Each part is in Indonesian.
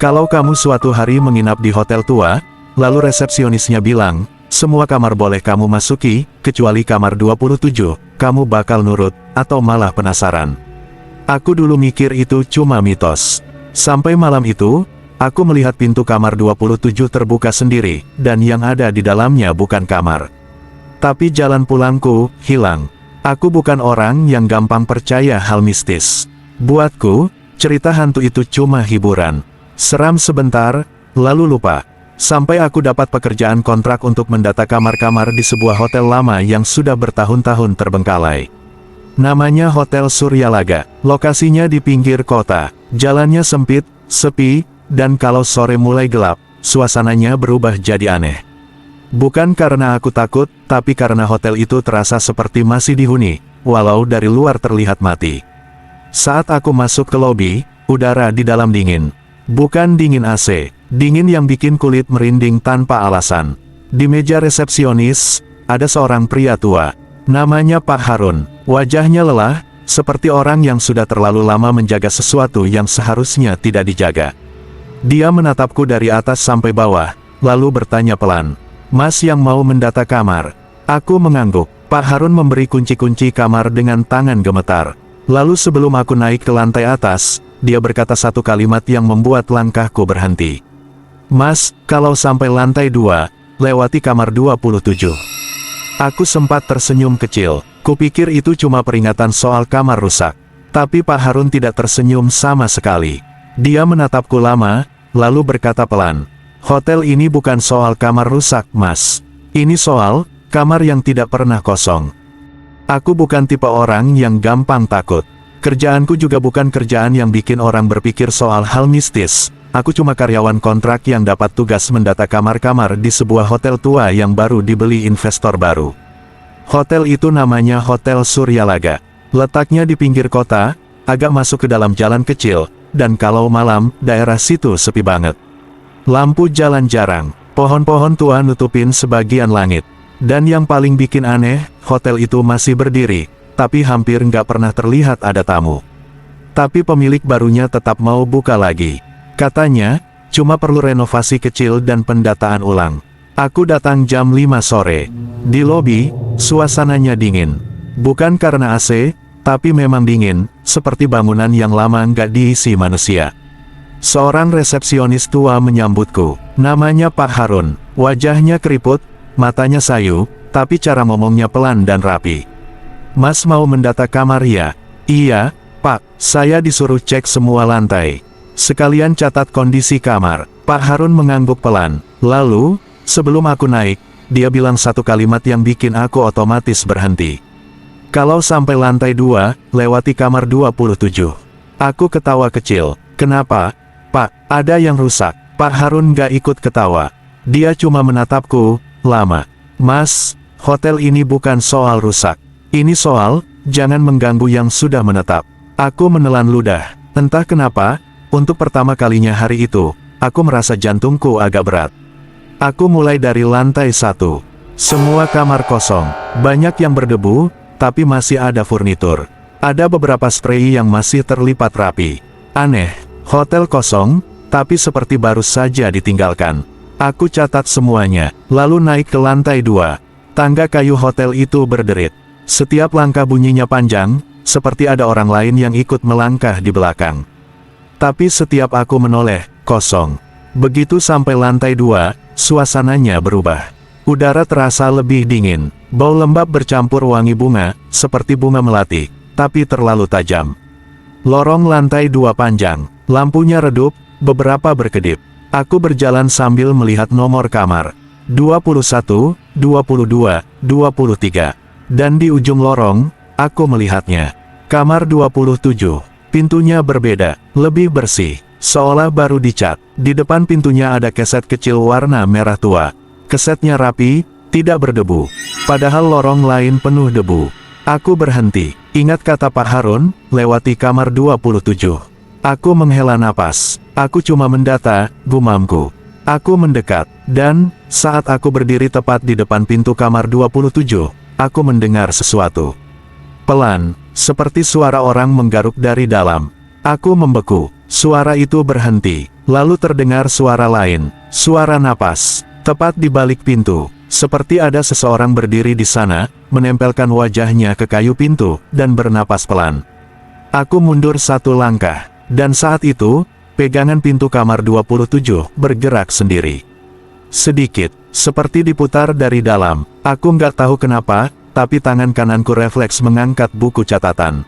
Kalau kamu suatu hari menginap di hotel tua, lalu resepsionisnya bilang, semua kamar boleh kamu masuki, kecuali kamar 27, kamu bakal nurut, atau malah penasaran? Aku dulu mikir itu cuma mitos. Sampai malam itu, aku melihat pintu kamar 27 terbuka sendiri, dan yang ada di dalamnya bukan kamar. Tapi jalan pulangku hilang. Aku bukan orang yang gampang percaya hal mistis. Buatku, cerita hantu itu cuma hiburan. Seram sebentar, lalu lupa. Sampai aku dapat pekerjaan kontrak untuk mendata kamar-kamar di sebuah hotel lama yang sudah bertahun-tahun terbengkalai. Namanya Hotel Suryalaga. Lokasinya di pinggir kota. Jalannya sempit, sepi, dan kalau sore mulai gelap, suasananya berubah jadi aneh. Bukan karena aku takut, tapi karena hotel itu terasa seperti masih dihuni, walau dari luar terlihat mati. Saat aku masuk ke lobi, udara di dalam dingin. Bukan dingin AC, dingin yang bikin kulit merinding tanpa alasan. Di meja resepsionis, ada seorang pria tua. Namanya Pak Harun. Wajahnya lelah, seperti orang yang sudah terlalu lama menjaga sesuatu yang seharusnya tidak dijaga. Dia menatapku dari atas sampai bawah, lalu bertanya pelan, "Mas yang mau mendata kamar?" Aku mengangguk. Pak Harun memberi kunci-kunci kamar dengan tangan gemetar. Lalu sebelum aku naik ke lantai atas, dia berkata satu kalimat yang membuat langkahku berhenti. "Mas, kalau sampai lantai 2, lewati kamar 27. Aku sempat tersenyum kecil. Kupikir itu cuma peringatan soal kamar rusak. Tapi Pak Harun tidak tersenyum sama sekali. Dia menatapku lama, lalu berkata pelan, "Hotel ini bukan soal kamar rusak, Mas. Ini soal kamar yang tidak pernah kosong." Aku bukan tipe orang yang gampang takut. Kerjaanku juga bukan kerjaan yang bikin orang berpikir soal hal mistis. Aku cuma karyawan kontrak yang dapat tugas mendata kamar-kamar di sebuah hotel tua yang baru dibeli investor baru. Hotel itu namanya Hotel Suryalaga. Letaknya di pinggir kota, agak masuk ke dalam jalan kecil, dan kalau malam, daerah situ sepi banget. Lampu jalan jarang, pohon-pohon tua nutupin sebagian langit. Dan yang paling bikin aneh, hotel itu masih berdiri, tapi hampir nggak pernah terlihat ada tamu. Tapi pemilik barunya tetap mau buka lagi. Katanya, cuma perlu renovasi kecil dan pendataan ulang. Aku datang jam 5 sore. Di lobi, suasananya dingin. Bukan karena AC, tapi memang dingin, seperti bangunan yang lama nggak diisi manusia. Seorang resepsionis tua menyambutku. Namanya Pak Harun. Wajahnya keriput, matanya sayu, tapi cara ngomongnya pelan dan rapi. "Mas mau mendata kamar ya?" "Iya, Pak. Saya disuruh cek semua lantai. Sekalian catat kondisi kamar." Pak Harun mengangguk pelan. Lalu, sebelum aku naik, dia bilang satu kalimat yang bikin aku otomatis berhenti. "Kalau sampai lantai 2, lewati kamar 27. Aku ketawa kecil. "Kenapa, Pak? Ada yang rusak?" Pak Harun gak ikut ketawa. Dia cuma menatapku lama. "Mas, hotel ini bukan soal rusak. Ini soal, jangan mengganggu yang sudah menetap." Aku menelan ludah. Entah kenapa, untuk pertama kalinya hari itu, aku merasa jantungku agak berat. Aku mulai dari lantai 1. Semua kamar kosong. Banyak yang berdebu, tapi masih ada furnitur. Ada beberapa spray yang masih terlipat rapi. Aneh, hotel kosong, tapi seperti baru saja ditinggalkan. Aku catat semuanya, lalu naik ke lantai 2. Tangga kayu hotel itu berderit. Setiap langkah bunyinya panjang, seperti ada orang lain yang ikut melangkah di belakang. Tapi setiap aku menoleh, kosong. Begitu sampai lantai 2, suasananya berubah. Udara terasa lebih dingin. Bau lembab bercampur wangi bunga, seperti bunga melati, tapi terlalu tajam. Lorong lantai 2 panjang, lampunya redup, beberapa berkedip. Aku berjalan sambil melihat nomor kamar. 21, 22, 23. Dan di ujung lorong, aku melihatnya. Kamar 27. Pintunya berbeda, lebih bersih, seolah baru dicat. Di depan pintunya ada keset kecil warna merah tua. Kesetnya rapi, tidak berdebu. Padahal lorong lain penuh debu. Aku berhenti. Ingat kata Pak Harun, lewati kamar 27. Aku menghela napas. Aku cuma mendata, gumamku. Aku mendekat, dan saat aku berdiri tepat di depan pintu kamar 27, aku mendengar sesuatu. Pelan, seperti suara orang menggaruk dari dalam. Aku membeku. Suara itu berhenti. Lalu terdengar suara lain, suara napas, tepat di balik pintu. Seperti ada seseorang berdiri di sana, menempelkan wajahnya ke kayu pintu, dan bernapas pelan. Aku mundur satu langkah, dan saat itu, pegangan pintu kamar 27 bergerak sendiri. Sedikit, seperti diputar dari dalam. Aku nggak tahu kenapa, tapi tangan kananku refleks mengangkat buku catatan.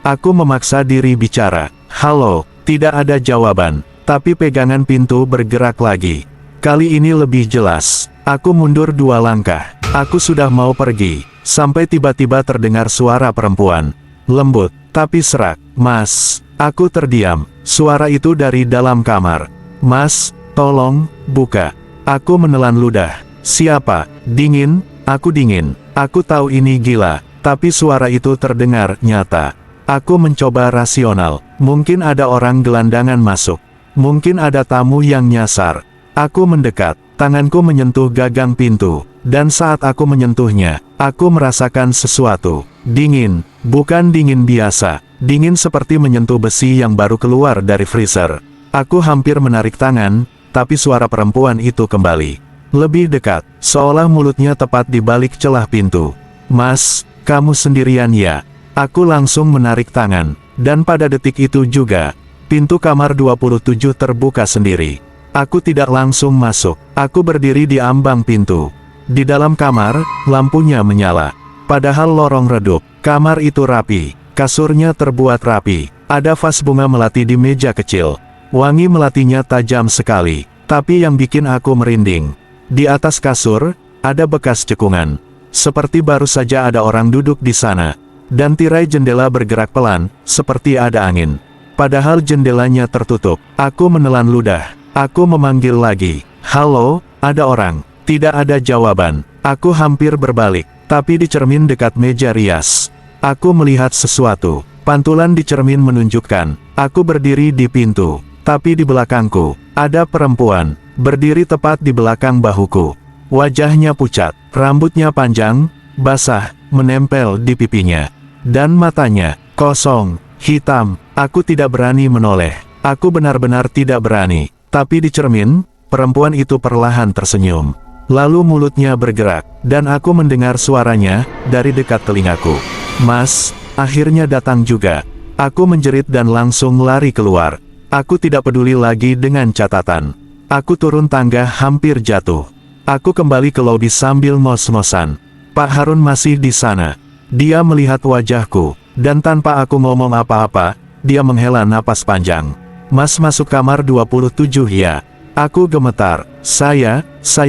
Aku memaksa diri bicara, "Halo," tidak ada jawaban. Tapi pegangan pintu bergerak lagi. Kali ini lebih jelas. Aku mundur 2 langkah. Aku sudah mau pergi, sampai tiba-tiba terdengar suara perempuan. Lembut, tapi serak. "Mas." Aku terdiam. Suara itu dari dalam kamar. "Mas, tolong, buka." Aku menelan ludah. "Siapa?" "Dingin." Aku dingin. Aku tahu ini gila, tapi suara itu terdengar nyata. Aku mencoba rasional. Mungkin ada orang gelandangan masuk. Mungkin ada tamu yang nyasar. Aku mendekat, tanganku menyentuh gagang pintu, dan saat aku menyentuhnya, aku merasakan sesuatu. Dingin, bukan dingin biasa, dingin seperti menyentuh besi yang baru keluar dari freezer. Aku hampir menarik tangan, tapi suara perempuan itu kembali. Lebih dekat, seolah mulutnya tepat di balik celah pintu. "Mas, kamu sendirian ya?" Aku langsung menarik tangan, dan pada detik itu juga, pintu kamar 27 terbuka sendiri. Aku tidak langsung masuk. Aku berdiri di ambang pintu. Di dalam kamar, lampunya menyala. Padahal lorong redup. Kamar itu rapi. Kasurnya terbuat rapi. Ada vas bunga melati di meja kecil. Wangi melatinya tajam sekali. Tapi yang bikin aku merinding, di atas kasur, ada bekas cekungan. Seperti baru saja ada orang duduk di sana. Dan tirai jendela bergerak pelan, seperti ada angin. Padahal jendelanya tertutup. Aku menelan ludah. Aku memanggil lagi. "Halo, ada orang?" Tidak ada jawaban. Aku hampir berbalik, tapi di cermin dekat meja rias, aku melihat sesuatu. Pantulan di cermin menunjukkan, aku berdiri di pintu. Tapi di belakangku, ada perempuan, berdiri tepat di belakang bahuku. Wajahnya pucat, rambutnya panjang, basah, menempel di pipinya. Dan matanya, kosong, hitam. Aku tidak berani menoleh. Aku benar-benar tidak berani. Tapi di cermin, perempuan itu perlahan tersenyum. Lalu mulutnya bergerak, dan aku mendengar suaranya dari dekat telingaku. "Mas, akhirnya datang juga." Aku menjerit dan langsung lari keluar. Aku tidak peduli lagi dengan catatan. Aku turun tangga hampir jatuh. Aku kembali ke lobi sambil mos-mosan. Pak Harun masih di sana. Dia melihat wajahku, dan tanpa aku ngomong apa-apa, dia menghela napas panjang. "Mas masuk kamar 27 ya?" Aku gemetar. Saya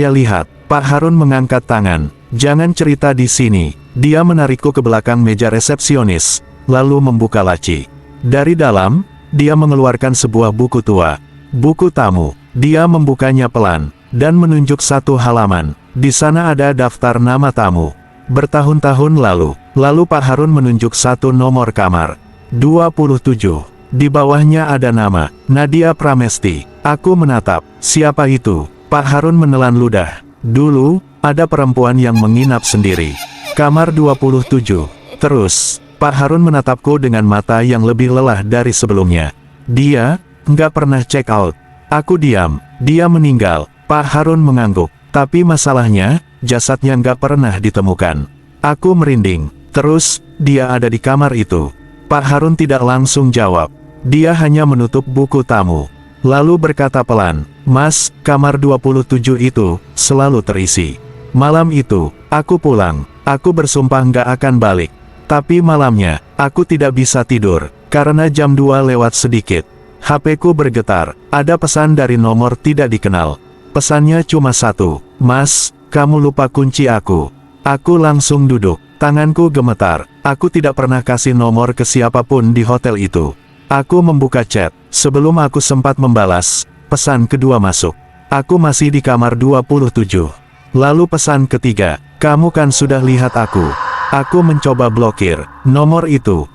lihat." Pak Harun mengangkat tangan. "Jangan cerita di sini." Dia menarikku ke belakang meja resepsionis, lalu membuka laci. Dari dalam, dia mengeluarkan sebuah buku tua. Buku tamu. Dia membukanya pelan, dan menunjuk satu halaman. Di sana ada daftar nama tamu. Bertahun-tahun lalu. Lalu Pak Harun menunjuk satu nomor kamar. 27. Di bawahnya ada nama, Nadia Pramesti. Aku menatap. Siapa itu? Pak Harun menelan ludah. Dulu, ada perempuan yang menginap sendiri. Kamar 27. Terus, Pak Harun menatapku dengan mata yang lebih lelah dari sebelumnya. Dia, nggak pernah check out. Aku diam. Dia meninggal. Pak Harun mengangguk. Tapi masalahnya, jasadnya nggak pernah ditemukan. Aku merinding. Terus, dia ada di kamar itu. Pak Harun tidak langsung jawab. Dia hanya menutup buku tamu. Lalu berkata pelan, "Mas, kamar 27 itu selalu terisi. Malam itu, aku pulang. Aku bersumpah nggak akan balik. Tapi malamnya, aku tidak bisa tidur, karena jam 2 lewat sedikit. HP-ku bergetar, ada pesan dari nomor tidak dikenal. Pesannya cuma satu, 'Mas, kamu lupa kunci aku.'" Aku langsung duduk, tanganku gemetar. Aku tidak pernah kasih nomor ke siapapun di hotel itu. Aku membuka chat, sebelum aku sempat membalas, pesan kedua masuk. Aku masih di kamar 27. Lalu pesan ketiga, "Kamu kan sudah lihat aku." Aku mencoba blokir nomor itu.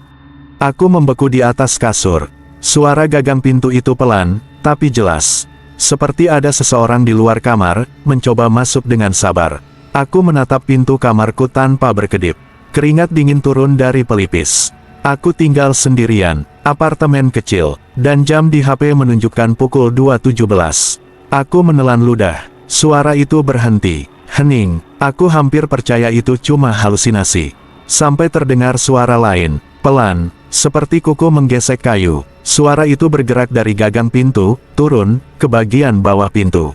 Aku membeku di atas kasur. Suara gagang pintu itu pelan, tapi jelas. Seperti ada seseorang di luar kamar, mencoba masuk dengan sabar. Aku menatap pintu kamarku tanpa berkedip. Keringat dingin turun dari pelipis. Aku tinggal sendirian, apartemen kecil, dan jam di HP menunjukkan pukul 2.17. Aku menelan ludah. Suara itu berhenti. Hening. Aku hampir percaya itu cuma halusinasi. Sampai terdengar suara lain, pelan, seperti kuku menggesek kayu. Suara itu bergerak dari gagang pintu, turun ke bagian bawah pintu.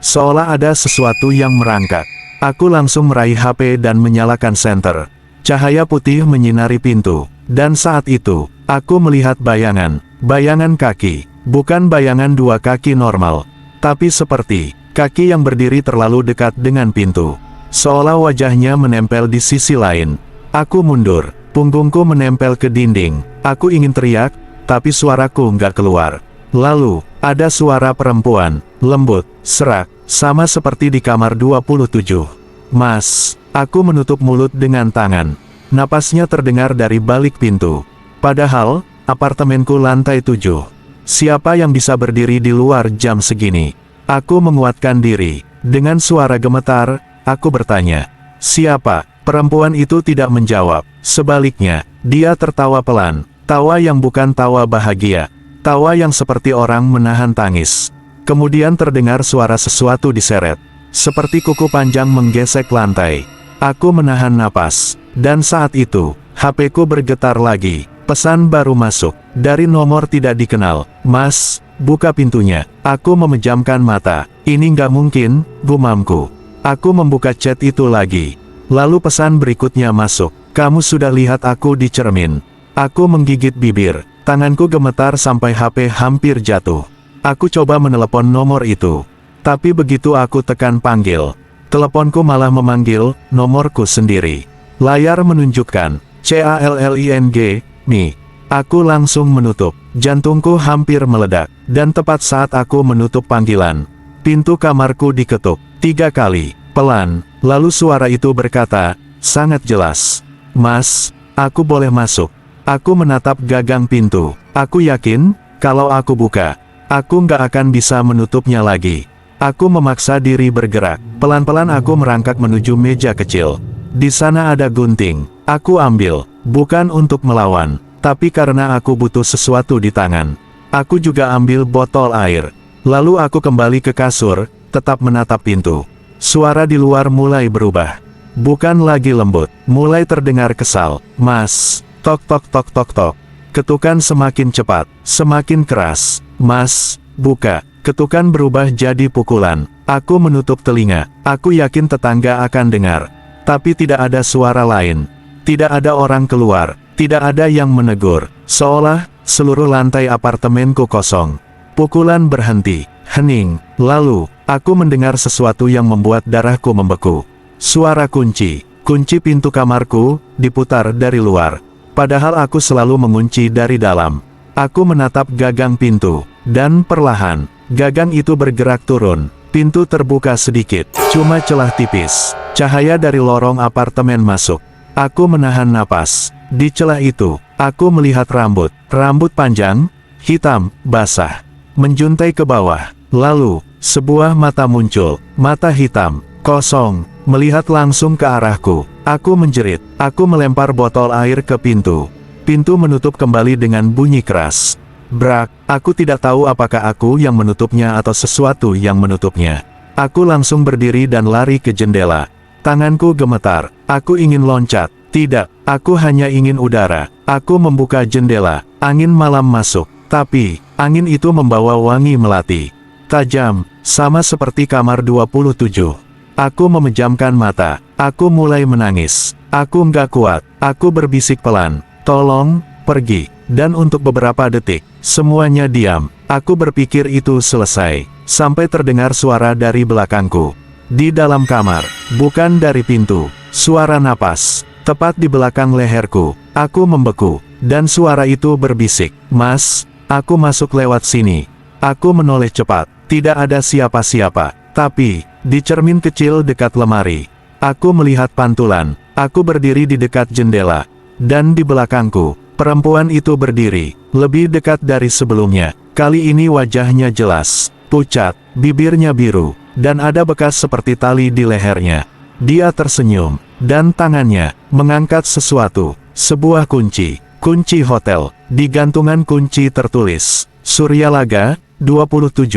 Seolah ada sesuatu yang merangkak. Aku langsung meraih HP dan menyalakan senter. Cahaya putih menyinari pintu. Dan saat itu, aku melihat bayangan. Bayangan kaki. Bukan bayangan dua kaki normal. Tapi seperti kaki yang berdiri terlalu dekat dengan pintu. Seolah wajahnya menempel di sisi lain. Aku mundur. Punggungku menempel ke dinding. Aku ingin teriak, tapi suaraku nggak keluar. Lalu, ada suara perempuan, lembut, serak, sama seperti di kamar 27. Mas, aku menutup mulut dengan tangan. Napasnya terdengar dari balik pintu. Padahal, apartemenku lantai 7. Siapa yang bisa berdiri di luar jam segini? Aku menguatkan diri. Dengan suara gemetar, aku bertanya, siapa? Perempuan itu tidak menjawab. Sebaliknya, dia tertawa pelan. Tawa yang bukan tawa bahagia. Tawa yang seperti orang menahan tangis. Kemudian terdengar suara sesuatu diseret. Seperti kuku panjang menggesek lantai. Aku menahan napas. Dan saat itu, HP-ku bergetar lagi. Pesan baru masuk. Dari nomor tidak dikenal. Mas, buka pintunya. Aku memejamkan mata. Ini nggak mungkin, gumamku. Aku membuka chat itu lagi. Lalu pesan berikutnya masuk. Kamu sudah lihat aku di cermin. Aku menggigit bibir. Tanganku gemetar sampai HP hampir jatuh. Aku coba menelepon nomor itu. Tapi begitu aku tekan panggil, teleponku malah memanggil nomorku sendiri. Layar menunjukkan CALLING, Mi. Aku langsung menutup. Jantungku hampir meledak. Dan tepat saat aku menutup panggilan, pintu kamarku diketuk 3 kali. Pelan, lalu suara itu berkata, sangat jelas. Mas, aku boleh masuk. Aku menatap gagang pintu. Aku yakin, kalau aku buka, aku nggak akan bisa menutupnya lagi. Aku memaksa diri bergerak. Pelan-pelan aku merangkak menuju meja kecil. Di sana ada gunting. Aku ambil, bukan untuk melawan, tapi karena aku butuh sesuatu di tangan. Aku juga ambil botol air. Lalu aku kembali ke kasur, tetap menatap pintu. Suara di luar mulai berubah. Bukan lagi lembut, mulai terdengar kesal. Mas, tok tok tok tok tok. Ketukan semakin cepat, semakin keras. Mas, buka. Ketukan berubah jadi pukulan. Aku menutup telinga. Aku yakin tetangga akan dengar. Tapi tidak ada suara lain. Tidak ada orang keluar. Tidak ada yang menegur. Seolah seluruh lantai apartemenku kosong. Pukulan berhenti. Hening. Lalu, aku mendengar sesuatu yang membuat darahku membeku. Suara kunci. Kunci pintu kamarku diputar dari luar. Padahal aku selalu mengunci dari dalam. Aku menatap gagang pintu. Dan perlahan, gagang itu bergerak turun. Pintu terbuka sedikit. Cuma celah tipis. Cahaya dari lorong apartemen masuk. Aku menahan napas. Di celah itu, aku melihat rambut. Rambut panjang, hitam, basah. Menjuntai ke bawah. Lalu, sebuah mata muncul. Mata hitam, kosong, melihat langsung ke arahku. Aku menjerit. Aku melempar botol air ke pintu. Pintu menutup kembali dengan bunyi keras. Brak, aku tidak tahu apakah aku yang menutupnya atau sesuatu yang menutupnya. Aku langsung berdiri dan lari ke jendela. Tanganku gemetar. Aku ingin loncat. Tidak, aku hanya ingin udara. Aku membuka jendela. Angin malam masuk. Tapi, angin itu membawa wangi melati. Tajam, sama seperti kamar 27. Aku memejamkan mata. Aku mulai menangis. Aku nggak kuat. Aku berbisik pelan. Tolong, pergi. Dan untuk beberapa detik, semuanya diam. Aku berpikir itu selesai. Sampai terdengar suara dari belakangku. Di dalam kamar, bukan dari pintu. Suara napas. Tepat di belakang leherku. Aku membeku. Dan suara itu berbisik. Mas, aku masuk lewat sini. Aku menoleh cepat. Tidak ada siapa-siapa. Tapi, di cermin kecil dekat lemari, aku melihat pantulan. Aku berdiri di dekat jendela. Dan di belakangku, perempuan itu berdiri. Lebih dekat dari sebelumnya. Kali ini wajahnya jelas. Pucat, bibirnya biru. Dan ada bekas seperti tali di lehernya. Dia tersenyum. Dan tangannya mengangkat sesuatu. Sebuah kunci. Kunci hotel. Di gantungan kunci tertulis, Suryalaga, 27.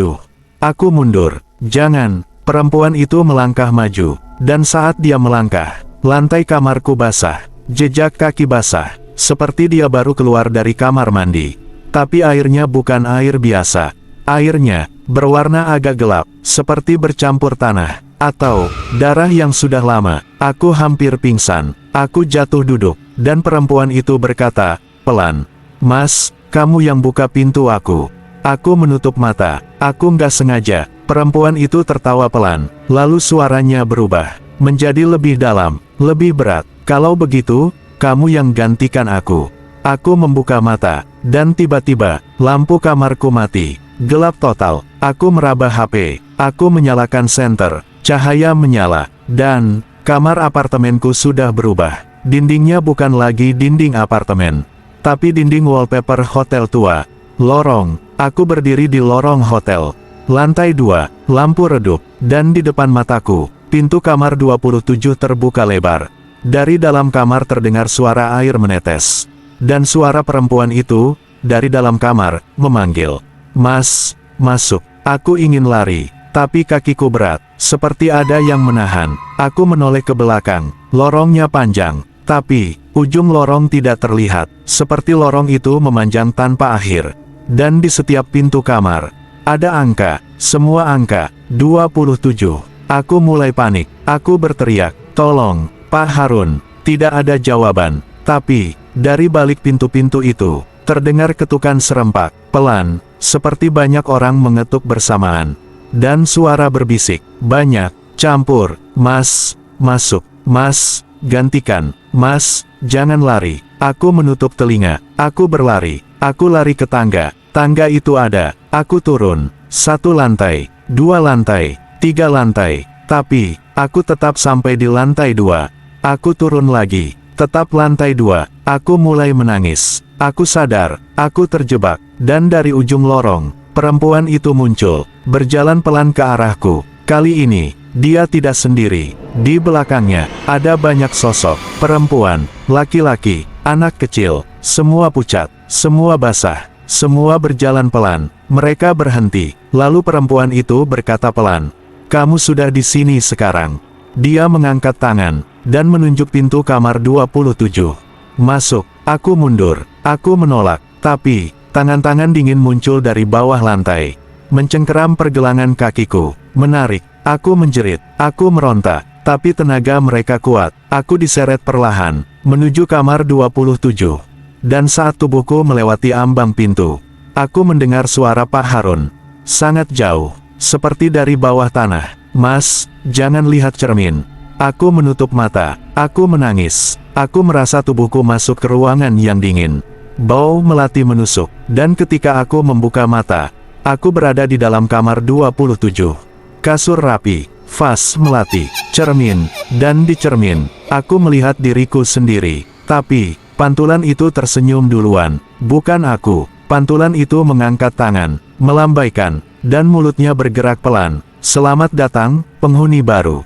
Aku mundur. Jangan. Perempuan itu melangkah maju. Dan saat dia melangkah, lantai kamarku basah. Jejak kaki basah. Seperti dia baru keluar dari kamar mandi. Tapi airnya bukan air biasa. Airnya berwarna agak gelap, seperti bercampur tanah atau darah yang sudah lama. Aku hampir pingsan. Aku jatuh duduk, dan perempuan itu berkata, pelan, "Mas, kamu yang buka pintu aku." Aku menutup mata. Aku nggak sengaja. Perempuan itu tertawa pelan, lalu suaranya berubah menjadi lebih dalam, lebih berat. "Kalau begitu, kamu yang gantikan aku." Aku membuka mata, dan tiba-tiba, lampu kamarku mati. Gelap total. Aku meraba HP. Aku menyalakan senter. Cahaya menyala. Dan, kamar apartemenku sudah berubah. Dindingnya bukan lagi dinding apartemen, tapi dinding wallpaper hotel tua. Lorong. Aku berdiri di lorong hotel. Lantai 2, lampu redup. Dan di depan mataku, pintu kamar 27 terbuka lebar. Dari dalam kamar terdengar suara air menetes. Dan suara perempuan itu, dari dalam kamar, memanggil, "Mas, masuk." Aku ingin lari, tapi kakiku berat, seperti ada yang menahan. Aku menoleh ke belakang. Lorongnya panjang, tapi ujung lorong tidak terlihat, seperti lorong itu memanjang tanpa akhir. Dan di setiap pintu kamar, ada angka, semua angka, 27. Aku mulai panik. Aku berteriak, "Tolong, Pak Harun." Tidak ada jawaban. Tapi, dari balik pintu-pintu itu, terdengar ketukan serempak, pelan, seperti banyak orang mengetuk bersamaan. Dan suara berbisik, banyak, campur, "Mas, masuk. Mas, gantikan. Mas, jangan lari." Aku menutup telinga. Aku berlari. Aku lari ke tangga. Tangga itu ada. Aku turun. 1 lantai, 2 lantai, 3 lantai. Tapi, aku tetap sampai di lantai 2. Aku turun lagi. Tetap lantai 2. Aku mulai menangis. Aku sadar, aku terjebak. Dan dari ujung lorong, perempuan itu muncul, berjalan pelan ke arahku. Kali ini, dia tidak sendiri. Di belakangnya, ada banyak sosok, perempuan, laki-laki, anak kecil, semua pucat, semua basah. Semua berjalan pelan. Mereka berhenti. Lalu perempuan itu berkata pelan, "Kamu sudah di sini sekarang." Dia mengangkat tangan, dan menunjuk pintu kamar 27. "Masuk." Aku mundur. Aku menolak. Tapi, tangan-tangan dingin muncul dari bawah lantai. Mencengkeram pergelangan kakiku. Menarik. Aku menjerit. Aku meronta. Tapi tenaga mereka kuat. Aku diseret perlahan, menuju kamar 27. Dan saat tubuhku melewati ambang pintu, aku mendengar suara Pak Harun. Sangat jauh, seperti dari bawah tanah. "Mas, jangan lihat cermin." Aku menutup mata. Aku menangis. Aku merasa tubuhku masuk ke ruangan yang dingin. Bau melati menusuk. Dan ketika aku membuka mata, aku berada di dalam kamar 27. Kasur rapi, vas melati, cermin, dan di cermin, aku melihat diriku sendiri. Tapi, pantulan itu tersenyum duluan, bukan aku. Pantulan itu mengangkat tangan, melambaikan, dan mulutnya bergerak pelan. "Selamat datang, penghuni baru."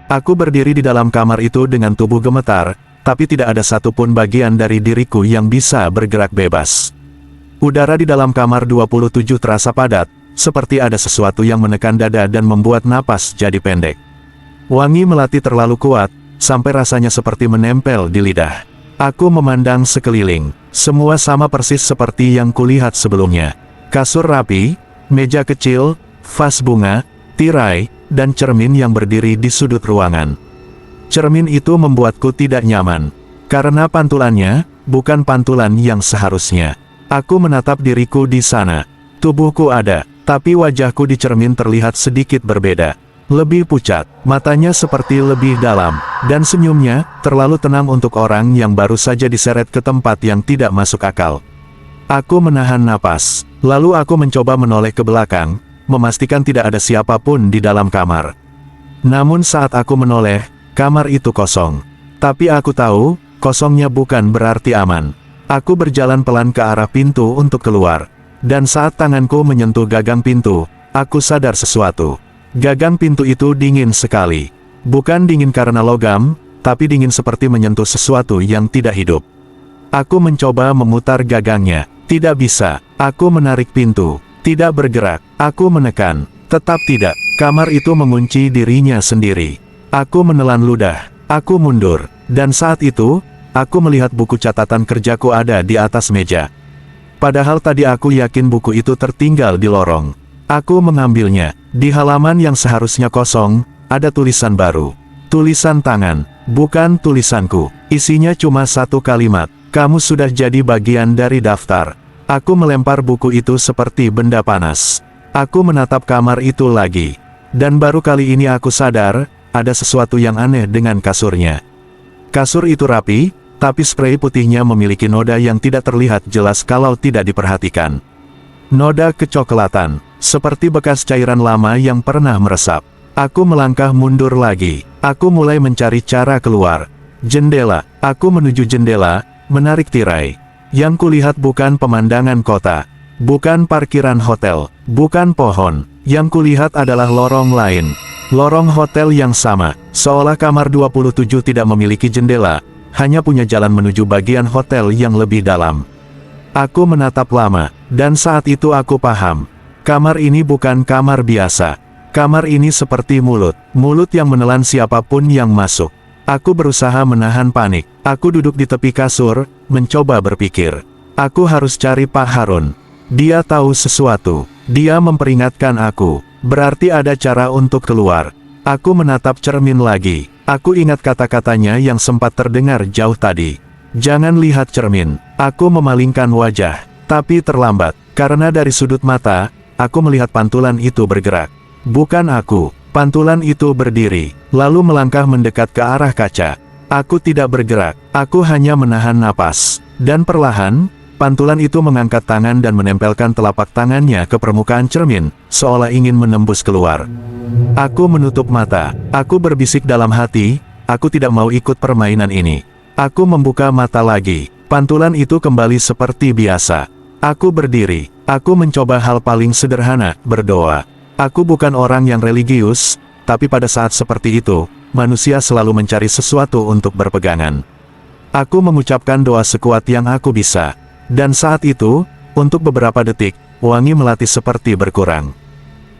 Aku berdiri di dalam kamar itu dengan tubuh gemetar, tapi tidak ada satupun bagian dari diriku yang bisa bergerak bebas. Udara di dalam kamar 27 terasa padat, seperti ada sesuatu yang menekan dada dan membuat napas jadi pendek. Wangi melati terlalu kuat, sampai rasanya seperti menempel di lidah. Aku memandang sekeliling. Semua sama persis seperti yang kulihat sebelumnya. Kasur rapi, meja kecil, vas bunga, tirai, dan cermin yang berdiri di sudut ruangan. Cermin itu membuatku tidak nyaman. Karena pantulannya, bukan pantulan yang seharusnya. Aku menatap diriku di sana. Tubuhku ada, tapi wajahku di cermin terlihat sedikit berbeda. Lebih pucat, matanya seperti lebih dalam, dan senyumnya terlalu tenang untuk orang yang baru saja diseret ke tempat yang tidak masuk akal. Aku menahan napas, lalu aku mencoba menoleh ke belakang, memastikan tidak ada siapapun di dalam kamar. Namun saat aku menoleh, kamar itu kosong. Tapi aku tahu, kosongnya bukan berarti aman. Aku berjalan pelan ke arah pintu untuk keluar, dan saat tanganku menyentuh gagang pintu, aku sadar sesuatu. Gagang pintu itu dingin sekali. Bukan dingin karena logam, tapi dingin seperti menyentuh sesuatu yang tidak hidup. Aku mencoba memutar gagangnya. Tidak bisa. Aku menarik pintu. Tidak bergerak. Aku menekan. Tetap tidak. Kamar itu mengunci dirinya sendiri. Aku menelan ludah. Aku mundur. Dan saat itu, aku melihat buku catatan kerjaku ada di atas meja. Padahal tadi aku yakin buku itu tertinggal di lorong. Aku mengambilnya. Di halaman yang seharusnya kosong, ada tulisan baru. Tulisan tangan. Bukan tulisanku. Isinya cuma satu kalimat. Kamu sudah jadi bagian dari daftar. Aku melempar buku itu seperti benda panas. Aku menatap kamar itu lagi. Dan baru kali ini aku sadar, ada sesuatu yang aneh dengan kasurnya. Kasur itu rapi, tapi spray putihnya memiliki noda yang tidak terlihat jelas kalau tidak diperhatikan. Noda kecoklatan, seperti bekas cairan lama yang pernah meresap. Aku melangkah mundur lagi. Aku mulai mencari cara keluar. Jendela. Aku menuju jendela, menarik tirai. Yang kulihat bukan pemandangan kota. Bukan parkiran hotel. Bukan pohon. Yang kulihat adalah lorong lain. Lorong hotel yang sama. Seolah kamar 27 tidak memiliki jendela. Hanya punya jalan menuju bagian hotel yang lebih dalam. Aku menatap lama. Dan saat itu aku paham. Kamar ini bukan kamar biasa. Kamar ini seperti mulut. Mulut yang menelan siapapun yang masuk. Aku berusaha menahan panik. Aku duduk di tepi kasur, mencoba berpikir. Aku harus cari Pak Harun. Dia tahu sesuatu. Dia memperingatkan aku. Berarti ada cara untuk keluar. Aku menatap cermin lagi. Aku ingat kata-katanya yang sempat terdengar jauh tadi. Jangan lihat cermin. Aku memalingkan wajah. Tapi terlambat. Karena dari sudut mata, aku melihat pantulan itu bergerak. Bukan aku. Pantulan itu berdiri, lalu melangkah mendekat ke arah kaca. Aku tidak bergerak. Aku hanya menahan napas. Dan perlahan, pantulan itu mengangkat tangan dan menempelkan telapak tangannya ke permukaan cermin, seolah ingin menembus keluar. Aku menutup mata. Aku berbisik dalam hati, aku tidak mau ikut permainan ini. Aku membuka mata lagi. Pantulan itu kembali seperti biasa. Aku berdiri. Aku mencoba hal paling sederhana, berdoa. Aku bukan orang yang religius, tapi pada saat seperti itu, manusia selalu mencari sesuatu untuk berpegangan. Aku mengucapkan doa sekuat yang aku bisa. Dan saat itu, untuk beberapa detik, wangi melati seperti berkurang.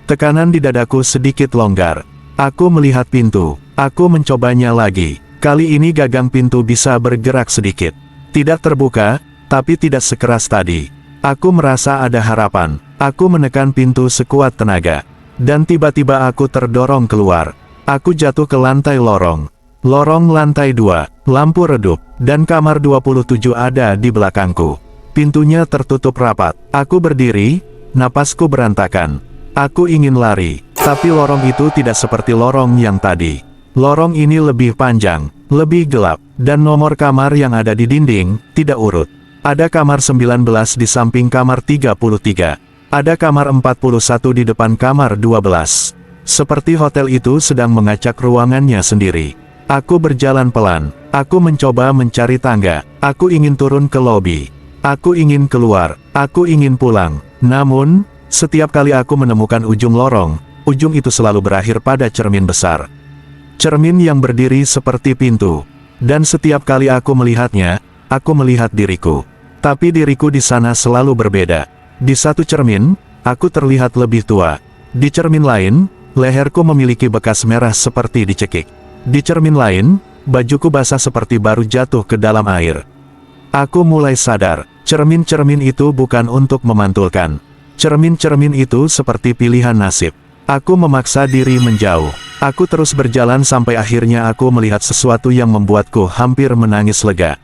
Tekanan di dadaku sedikit longgar. Aku melihat pintu. Aku mencobanya lagi. Kali ini gagang pintu bisa bergerak sedikit. Tidak terbuka, tapi tidak sekeras tadi. Aku merasa ada harapan. Aku menekan pintu sekuat tenaga. Dan tiba-tiba aku terdorong keluar. Aku jatuh ke lantai lorong. Lorong lantai 2, lampu redup, dan kamar 27 ada di belakangku. Pintunya tertutup rapat. Aku berdiri, napasku berantakan. Aku ingin lari, tapi lorong itu tidak seperti lorong yang tadi. Lorong ini lebih panjang, lebih gelap, dan nomor kamar yang ada di dinding tidak urut. Ada kamar 19 di samping kamar 33. Ada kamar 41 di depan kamar 12. Seperti hotel itu sedang mengacak ruangannya sendiri. Aku berjalan pelan. Aku mencoba mencari tangga. Aku ingin turun ke lobi. Aku ingin keluar. Aku ingin pulang. Namun, setiap kali aku menemukan ujung lorong, ujung itu selalu berakhir pada cermin besar. Cermin yang berdiri seperti pintu. Dan setiap kali aku melihatnya, aku melihat diriku. Tapi diriku di sana selalu berbeda. Di satu cermin, aku terlihat lebih tua. Di cermin lain, leherku memiliki bekas merah seperti dicekik. Di cermin lain, bajuku basah seperti baru jatuh ke dalam air. Aku mulai sadar, cermin-cermin itu bukan untuk memantulkan. Cermin-cermin itu seperti pilihan nasib. Aku memaksa diri menjauh. Aku terus berjalan sampai akhirnya aku melihat sesuatu yang membuatku hampir menangis lega.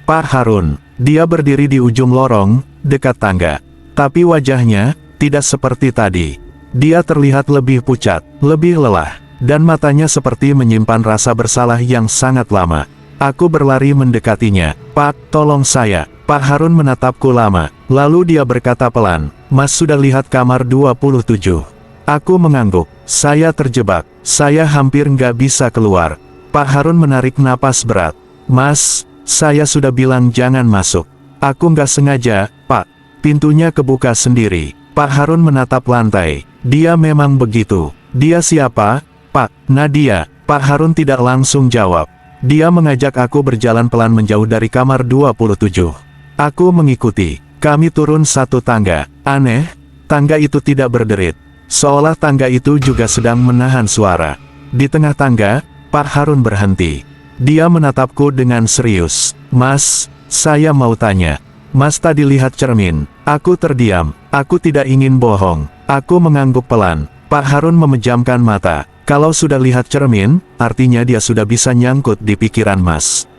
Pak Harun, dia berdiri di ujung lorong, dekat tangga. Tapi wajahnya, tidak seperti tadi. Dia terlihat lebih pucat, lebih lelah, dan matanya seperti menyimpan rasa bersalah yang sangat lama. Aku berlari mendekatinya. Pak, tolong saya. Pak Harun menatapku lama, lalu dia berkata pelan, Mas sudah lihat kamar 27. Aku mengangguk. Saya terjebak. Saya hampir nggak bisa keluar. Pak Harun menarik napas berat. Mas, saya sudah bilang jangan masuk. Aku nggak sengaja, Pak. Pintunya kebuka sendiri. Pak Harun menatap lantai. Dia memang begitu. Dia siapa? Pak, Nadia. Pak Harun tidak langsung jawab. Dia mengajak aku berjalan pelan menjauh dari kamar 27. Aku mengikuti. Kami turun satu tangga. Aneh, tangga itu tidak berderit. Seolah tangga itu juga sedang menahan suara. Di tengah tangga, Pak Harun berhenti. Dia menatapku dengan serius. Mas, saya mau tanya. Mas tadi lihat cermin. Aku terdiam. Aku tidak ingin bohong. Aku mengangguk pelan. Pak Harun memejamkan mata. Kalau sudah lihat cermin, artinya dia sudah bisa nyangkut di pikiran Mas.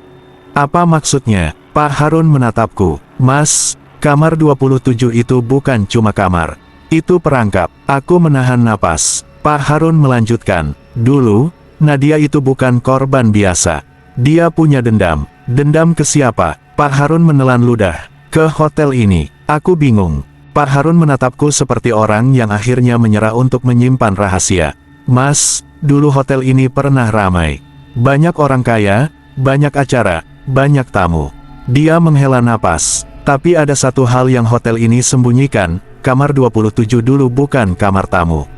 Apa maksudnya? Pak Harun menatapku. Mas, kamar 27 itu bukan cuma kamar. Itu perangkap. Aku menahan napas. Pak Harun melanjutkan. Dulu, Nadia itu bukan korban biasa. Dia punya dendam. Dendam ke siapa? Pak Harun menelan ludah. Ke hotel ini. Aku bingung. Pak Harun menatapku seperti orang yang akhirnya menyerah untuk menyimpan rahasia. Mas, dulu hotel ini pernah ramai. Banyak orang kaya, banyak acara, banyak tamu. Dia menghela napas. Tapi ada satu hal yang hotel ini sembunyikan, kamar 27 dulu bukan kamar tamu.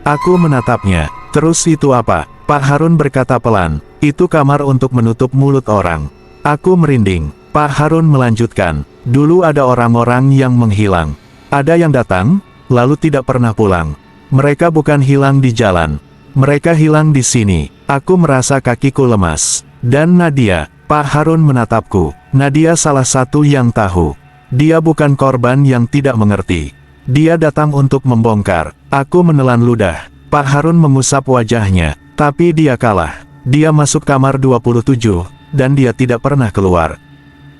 Aku menatapnya. Terus itu apa? Pak Harun berkata pelan. Itu kamar untuk menutup mulut orang. Aku merinding. Pak Harun melanjutkan. Dulu ada orang-orang yang menghilang. Ada yang datang, lalu tidak pernah pulang. Mereka bukan hilang di jalan. Mereka hilang di sini. Aku merasa kakiku lemas. Dan Nadia, Pak Harun menatapku. Nadia salah satu yang tahu. Dia bukan korban yang tidak mengerti. Dia datang untuk membongkar. Aku menelan ludah. Pak Harun mengusap wajahnya. Tapi dia kalah. Dia masuk kamar 27, dan dia tidak pernah keluar.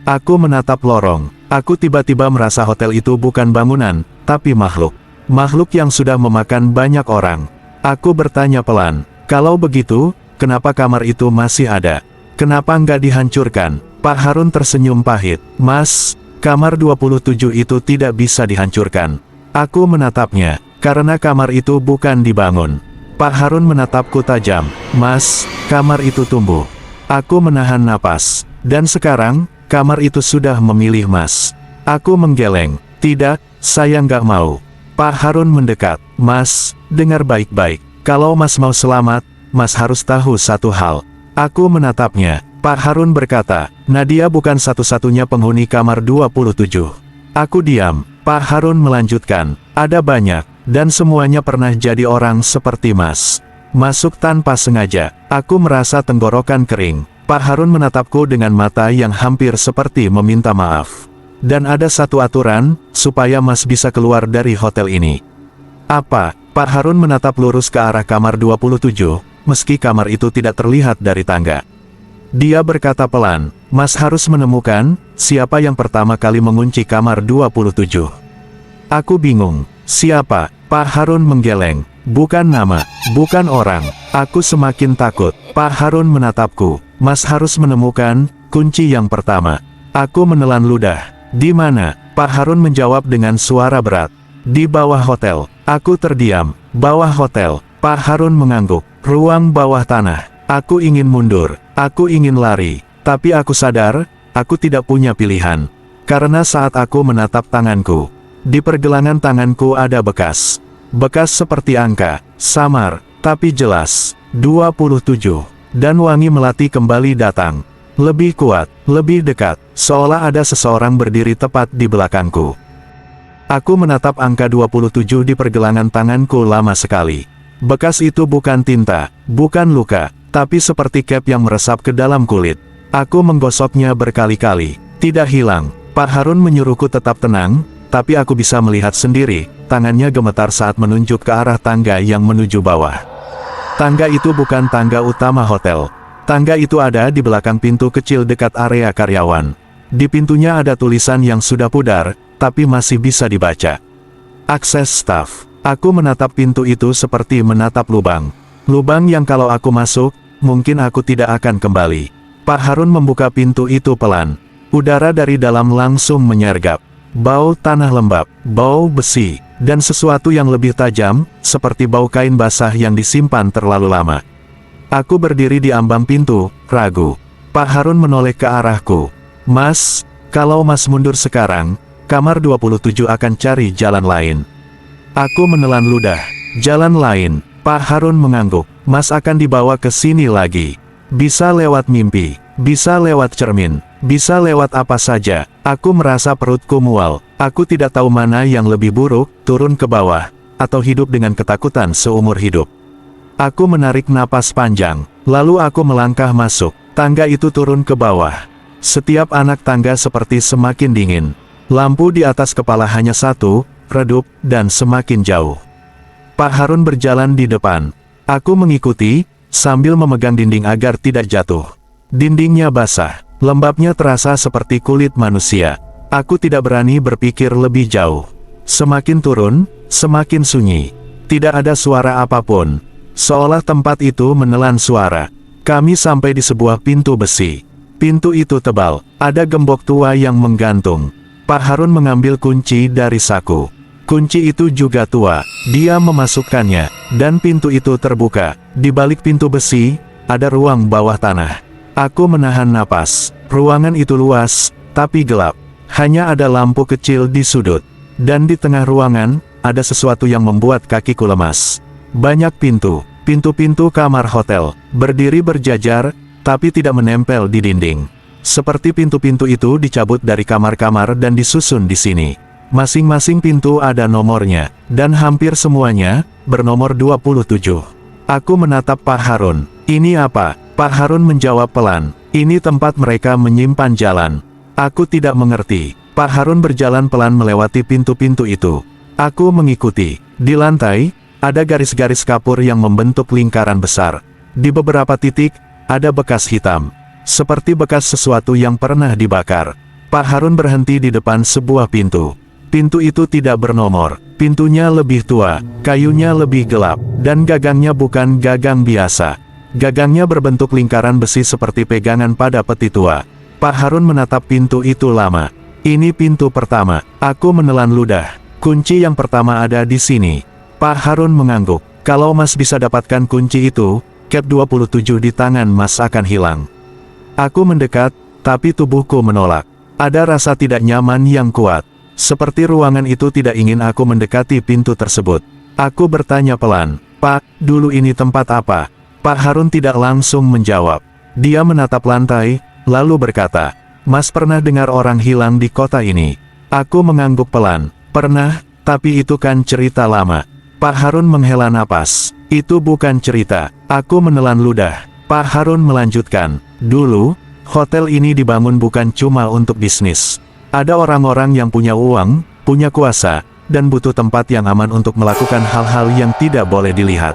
Aku menatap lorong. Aku tiba-tiba merasa hotel itu bukan bangunan, tapi makhluk. Makhluk yang sudah memakan banyak orang. Aku bertanya pelan. Kalau begitu, kenapa kamar itu masih ada? Kenapa nggak dihancurkan? Pak Harun tersenyum pahit. Mas, kamar 27 itu tidak bisa dihancurkan. Aku menatapnya, karena kamar itu bukan dibangun. Pak Harun menatapku tajam. Mas, kamar itu tumbuh. Aku menahan napas. Dan sekarang, kamar itu sudah memilih Mas. Aku menggeleng. Tidak, saya nggak mau. Pak Harun mendekat. Mas, dengar baik-baik. Kalau Mas mau selamat, Mas harus tahu satu hal. Aku menatapnya. Pak Harun berkata, Nadia bukan satu-satunya penghuni kamar 27. Aku diam. Pak Harun melanjutkan. Ada banyak, dan semuanya pernah jadi orang seperti Mas. Masuk tanpa sengaja. Aku merasa tenggorokan kering. Pak Harun menatapku dengan mata yang hampir seperti meminta maaf. Dan ada satu aturan, supaya Mas bisa keluar dari hotel ini. Apa? Pak Harun menatap lurus ke arah kamar 27, meski kamar itu tidak terlihat dari tangga. Dia berkata pelan, Mas harus menemukan, siapa yang pertama kali mengunci kamar 27. Aku bingung. Siapa? Pak Harun menggeleng. Bukan nama, bukan orang. Aku semakin takut. Pak Harun menatapku. Mas harus menemukan kunci yang pertama. Aku menelan ludah. Di mana? Pak Harun menjawab dengan suara berat. Di bawah hotel. Aku terdiam. Bawah hotel. Pak Harun mengangguk. Ruang bawah tanah. Aku ingin mundur. Aku ingin lari. Tapi aku sadar, aku tidak punya pilihan. Karena saat aku menatap tanganku, di pergelangan tanganku ada bekas. Bekas seperti angka. Samar, tapi jelas. 27. Dan wangi melati kembali datang. Lebih kuat, lebih dekat, seolah ada seseorang berdiri tepat di belakangku. Aku menatap angka 27 di pergelangan tanganku lama sekali. Bekas itu bukan tinta, bukan luka, tapi seperti cap yang meresap ke dalam kulit. Aku menggosoknya berkali-kali, tidak hilang. Pak Harun menyuruhku tetap tenang, tapi aku bisa melihat sendiri, tangannya gemetar saat menunjuk ke arah tangga yang menuju bawah. Tangga itu bukan tangga utama hotel. Tangga itu ada di belakang pintu kecil dekat area karyawan. Di pintunya ada tulisan yang sudah pudar, tapi masih bisa dibaca. Akses staf. Aku menatap pintu itu seperti menatap lubang. Lubang yang kalau aku masuk, mungkin aku tidak akan kembali. Pak Harun membuka pintu itu pelan. Udara dari dalam langsung menyergap. Bau tanah lembab, bau besi, dan sesuatu yang lebih tajam, seperti bau kain basah yang disimpan terlalu lama. Aku berdiri di ambang pintu, ragu. Pak Harun menoleh ke arahku. Mas, kalau Mas mundur sekarang, kamar 27 akan cari jalan lain. Aku menelan ludah. Jalan lain. Pak Harun mengangguk. Mas akan dibawa ke sini lagi. Bisa lewat mimpi, bisa lewat cermin, bisa lewat apa saja. Aku merasa perutku mual. Aku tidak tahu mana yang lebih buruk, turun ke bawah, atau hidup dengan ketakutan seumur hidup. Aku menarik napas panjang, lalu aku melangkah masuk. Tangga itu turun ke bawah. Setiap anak tangga seperti semakin dingin. Lampu di atas kepala hanya satu, redup, dan semakin jauh. Pak Harun berjalan di depan. Aku mengikuti, sambil memegang dinding agar tidak jatuh. Dindingnya basah, lembabnya terasa seperti kulit manusia. Aku tidak berani berpikir lebih jauh. Semakin turun, semakin sunyi. Tidak ada suara apapun. Seolah tempat itu menelan suara. Kami sampai di sebuah pintu besi. Pintu itu tebal, ada gembok tua yang menggantung. Pak Harun mengambil kunci dari saku. Kunci itu juga tua. Dia memasukkannya, dan pintu itu terbuka. Di balik pintu besi, ada ruang bawah tanah. Aku menahan napas. Ruangan itu luas, tapi gelap. Hanya ada lampu kecil di sudut. Dan di tengah ruangan, ada sesuatu yang membuat kakiku lemas. Banyak pintu. Pintu-pintu kamar hotel, berdiri berjajar, tapi tidak menempel di dinding. Seperti pintu-pintu itu dicabut dari kamar-kamar dan disusun di sini. Masing-masing pintu ada nomornya, dan hampir semuanya bernomor 27. Aku menatap Pak Harun. Ini apa? Pak Harun menjawab pelan. Ini tempat mereka menyimpan jalan. Aku tidak mengerti. Pak Harun berjalan pelan melewati pintu-pintu itu. Aku mengikuti. Di lantai, ada garis-garis kapur yang membentuk lingkaran besar. Di beberapa titik, ada bekas hitam. Seperti bekas sesuatu yang pernah dibakar. Pak Harun berhenti di depan sebuah pintu. Pintu itu tidak bernomor, pintunya lebih tua, kayunya lebih gelap, dan gagangnya bukan gagang biasa. Gagangnya berbentuk lingkaran besi seperti pegangan pada peti tua. Pak Harun menatap pintu itu lama. Ini pintu pertama. Aku menelan ludah. Kunci yang pertama ada di sini. Pak Harun mengangguk. Kalau Mas bisa dapatkan kunci itu, Cap 27 di tangan Mas akan hilang. Aku mendekat, tapi tubuhku menolak. Ada rasa tidak nyaman yang kuat. Seperti ruangan itu tidak ingin aku mendekati pintu tersebut. Aku bertanya pelan, Pak, dulu ini tempat apa? Pak Harun tidak langsung menjawab. Dia menatap lantai, lalu berkata, Mas pernah dengar orang hilang di kota ini? Aku mengangguk pelan, pernah, tapi itu kan cerita lama. Pak Harun menghela napas. Itu bukan cerita. Aku menelan ludah. Pak Harun melanjutkan, dulu, hotel ini dibangun bukan cuma untuk bisnis. Ada orang-orang yang punya uang, punya kuasa, dan butuh tempat yang aman untuk melakukan hal-hal yang tidak boleh dilihat.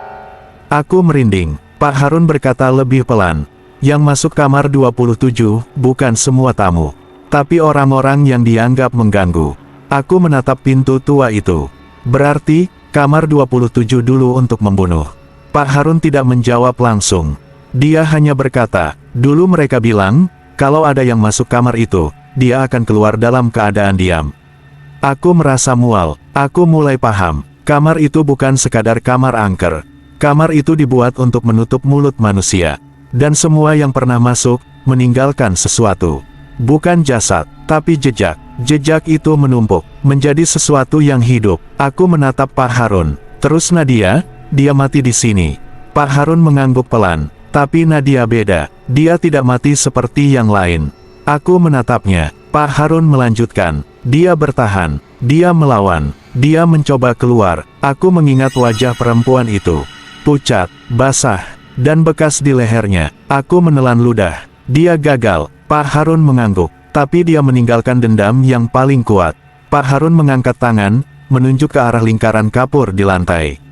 Aku merinding. Pak Harun berkata lebih pelan. Yang masuk kamar 27, bukan semua tamu. Tapi orang-orang yang dianggap mengganggu. Aku menatap pintu tua itu. Berarti, kamar 27 dulu untuk membunuh. Pak Harun tidak menjawab langsung. Dia hanya berkata, dulu mereka bilang, kalau ada yang masuk kamar itu, dia akan keluar dalam keadaan diam. Aku merasa mual. Aku mulai paham. Kamar itu bukan sekadar kamar angker. Kamar itu dibuat untuk menutup mulut manusia. Dan semua yang pernah masuk, meninggalkan sesuatu. Bukan jasad, tapi jejak. Jejak itu menumpuk, menjadi sesuatu yang hidup. Aku menatap Pak Harun. Terus Nadia, dia mati di sini. Pak Harun mengangguk pelan. Tapi Nadia beda. Dia tidak mati seperti yang lain. Aku menatapnya. Pak Harun melanjutkan. Dia bertahan. Dia melawan. Dia mencoba keluar. Aku mengingat wajah perempuan itu. Pucat, basah, dan bekas di lehernya. Aku menelan ludah. Dia gagal. Pak Harun mengangguk. Tapi dia meninggalkan dendam yang paling kuat. Pak Harun mengangkat tangan, menunjuk ke arah lingkaran kapur di lantai.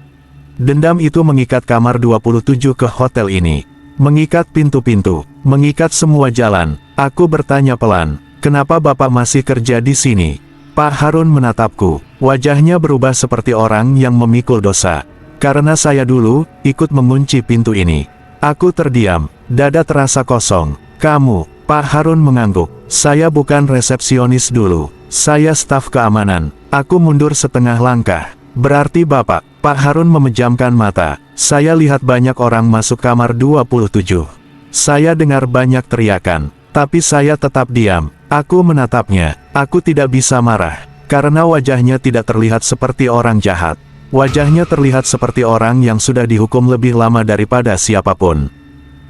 Dendam itu mengikat kamar 27 ke hotel ini. Mengikat pintu-pintu, mengikat semua jalan. Aku bertanya pelan, kenapa Bapak masih kerja di sini? Pak Harun menatapku. Wajahnya berubah seperti orang yang memikul dosa. Karena saya dulu, ikut mengunci pintu ini. Aku terdiam, dada terasa kosong. Kamu, Pak Harun mengangguk. Saya bukan resepsionis dulu. Saya staf keamanan. Aku mundur setengah langkah. Berarti Bapak, Pak Harun memejamkan mata. Saya lihat banyak orang masuk kamar 27. Saya dengar banyak teriakan. Tapi saya tetap diam. Aku menatapnya. Aku tidak bisa marah. Karena wajahnya tidak terlihat seperti orang jahat. Wajahnya terlihat seperti orang yang sudah dihukum lebih lama daripada siapapun.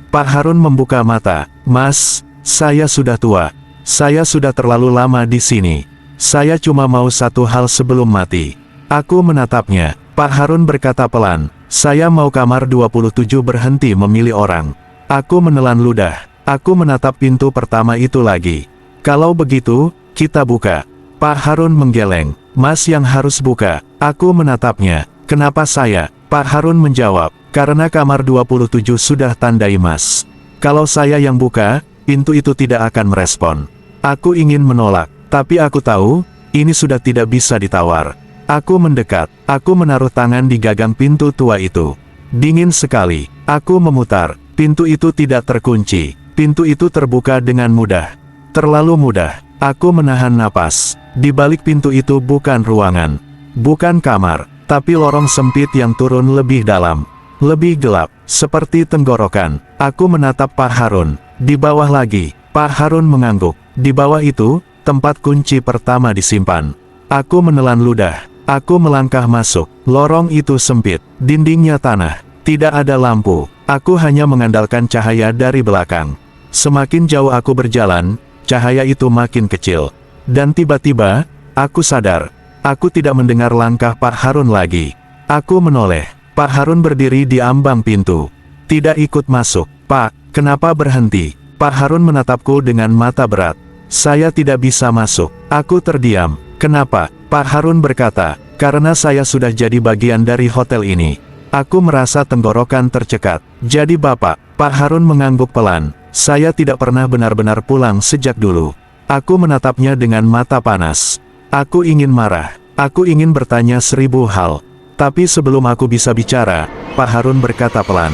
Pak Harun membuka mata. Mas, saya sudah tua. Saya sudah terlalu lama di sini. Saya cuma mau satu hal sebelum mati. Aku menatapnya. Pak Harun berkata pelan, saya mau kamar 27 berhenti memilih orang. Aku menelan ludah. Aku menatap pintu pertama itu lagi. Kalau begitu, kita buka. Pak Harun menggeleng. Mas yang harus buka. Aku menatapnya. Kenapa saya? Pak Harun menjawab, karena kamar 27 sudah tandai Mas. Kalau saya yang buka, pintu itu tidak akan merespon. Aku ingin menolak, tapi aku tahu, ini sudah tidak bisa ditawar. Aku mendekat, aku menaruh tangan di gagang pintu tua itu. Dingin sekali, aku memutar, pintu itu tidak terkunci. Pintu itu terbuka dengan mudah. Terlalu mudah, aku menahan napas. Di balik pintu itu bukan ruangan, bukan kamar, tapi lorong sempit yang turun lebih dalam. Lebih gelap, seperti tenggorokan. Aku menatap Pak Harun. Di bawah lagi, Pak Harun mengangguk. Di bawah itu, tempat kunci pertama disimpan. Aku menelan ludah. Aku melangkah masuk. Lorong itu sempit. Dindingnya tanah. Tidak ada lampu. Aku hanya mengandalkan cahaya dari belakang. Semakin jauh aku berjalan, cahaya itu makin kecil. Dan tiba-tiba, aku sadar. Aku tidak mendengar langkah Pak Harun lagi. Aku menoleh. Pak Harun berdiri di ambang pintu. Tidak ikut masuk. Pak, kenapa berhenti? Pak Harun menatapku dengan mata berat. Saya tidak bisa masuk. Aku terdiam. Kenapa? Pak Harun berkata, karena saya sudah jadi bagian dari hotel ini. Aku merasa tenggorokan tercekat. Jadi Bapak, Pak Harun mengangguk pelan. Saya tidak pernah benar-benar pulang sejak dulu. Aku menatapnya dengan mata panas. Aku ingin marah. Aku ingin bertanya 1000 hal. Tapi sebelum aku bisa bicara, Pak Harun berkata pelan.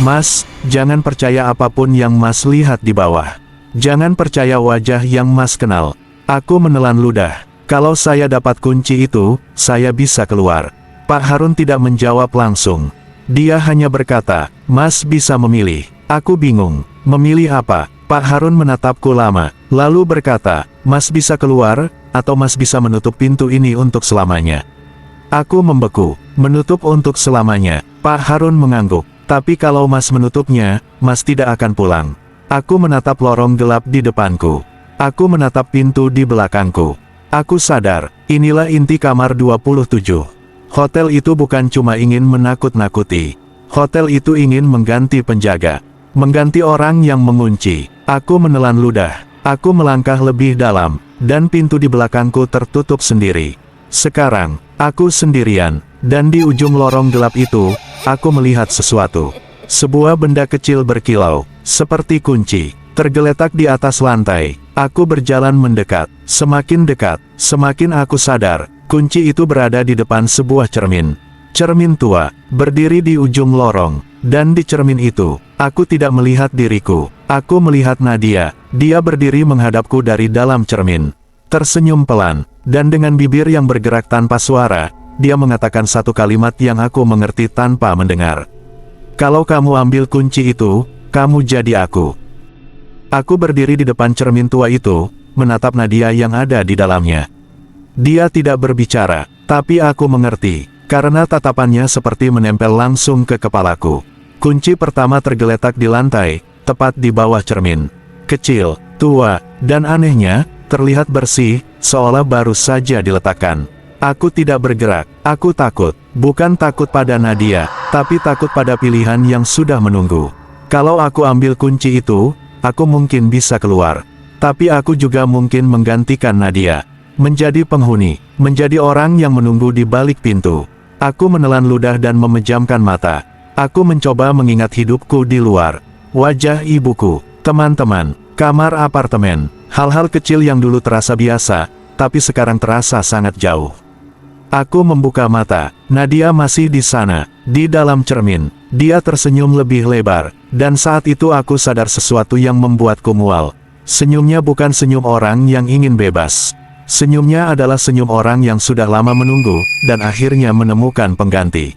Mas, jangan percaya apapun yang Mas lihat di bawah. Jangan percaya wajah yang Mas kenal. Aku menelan ludah. Kalau saya dapat kunci itu, saya bisa keluar. Pak Harun tidak menjawab langsung. Dia hanya berkata, Mas bisa memilih. Aku bingung. Memilih apa? Pak Harun menatapku lama, lalu berkata, Mas bisa keluar, atau Mas bisa menutup pintu ini untuk selamanya. Aku membeku. Menutup untuk selamanya. Pak Harun mengangguk. Tapi kalau Mas menutupnya, Mas tidak akan pulang. Aku menatap lorong gelap di depanku. Aku menatap pintu di belakangku. Aku sadar, inilah inti kamar 27. Hotel itu bukan cuma ingin menakut-nakuti. Hotel itu ingin mengganti penjaga. Mengganti orang yang mengunci. Aku menelan ludah. Aku melangkah lebih dalam, dan pintu di belakangku tertutup sendiri. Sekarang, aku sendirian, dan di ujung lorong gelap itu, aku melihat sesuatu. Sebuah benda kecil berkilau, seperti kunci, tergeletak di atas lantai. Aku berjalan mendekat, semakin aku sadar, kunci itu berada di depan sebuah cermin. Cermin tua, berdiri di ujung lorong, dan di cermin itu, aku tidak melihat diriku. Aku melihat Nadia, dia berdiri menghadapku dari dalam cermin. Tersenyum pelan, dan dengan bibir yang bergerak tanpa suara, dia mengatakan satu kalimat yang aku mengerti tanpa mendengar. Kalau kamu ambil kunci itu, kamu jadi aku. Aku berdiri di depan cermin tua itu, menatap Nadia yang ada di dalamnya. Dia tidak berbicara, tapi aku mengerti, karena tatapannya seperti menempel langsung ke kepalaku. Kunci pertama tergeletak di lantai, tepat di bawah cermin. Kecil, tua, dan anehnya, terlihat bersih, seolah baru saja diletakkan. Aku tidak bergerak, aku takut. Bukan takut pada Nadia, tapi takut pada pilihan yang sudah menunggu. Kalau aku ambil kunci itu, aku mungkin bisa keluar. Tapi aku juga mungkin menggantikan Nadia. Menjadi penghuni, menjadi orang yang menunggu di balik pintu. Aku menelan ludah dan memejamkan mata. Aku mencoba mengingat hidupku di luar. Wajah ibuku, teman-teman, kamar apartemen. Hal-hal kecil yang dulu terasa biasa, tapi sekarang terasa sangat jauh. Aku membuka mata. Nadia masih di sana, di dalam cermin. Dia tersenyum lebih lebar, dan saat itu aku sadar sesuatu yang membuatku mual. Senyumnya bukan senyum orang yang ingin bebas. Senyumnya adalah senyum orang yang sudah lama menunggu, dan akhirnya menemukan pengganti.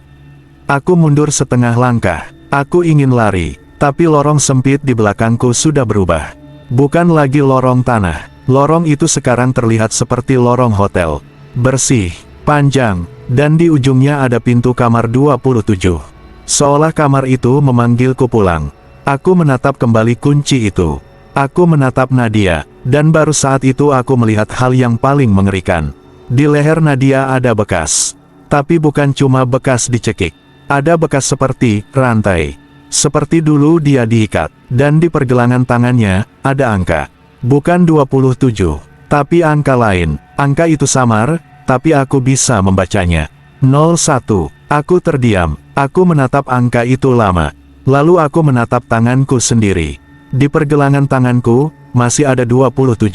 Aku mundur setengah langkah. Aku ingin lari, tapi lorong sempit di belakangku sudah berubah. Bukan lagi lorong tanah. Lorong itu sekarang terlihat seperti lorong hotel. Bersih, panjang, dan di ujungnya ada pintu kamar 27. Seolah kamar itu memanggilku pulang. Aku menatap kembali kunci itu. Aku menatap Nadia, dan baru saat itu aku melihat hal yang paling mengerikan. Di leher Nadia ada bekas. Tapi bukan cuma bekas dicekik. Ada bekas seperti rantai. Seperti dulu dia diikat. Dan di pergelangan tangannya, ada angka. Bukan 27, tapi angka lain. Angka itu samar, tapi aku bisa membacanya. 01. Aku terdiam. Aku menatap angka itu lama. Lalu aku menatap tanganku sendiri. Di pergelangan tanganku, masih ada 27.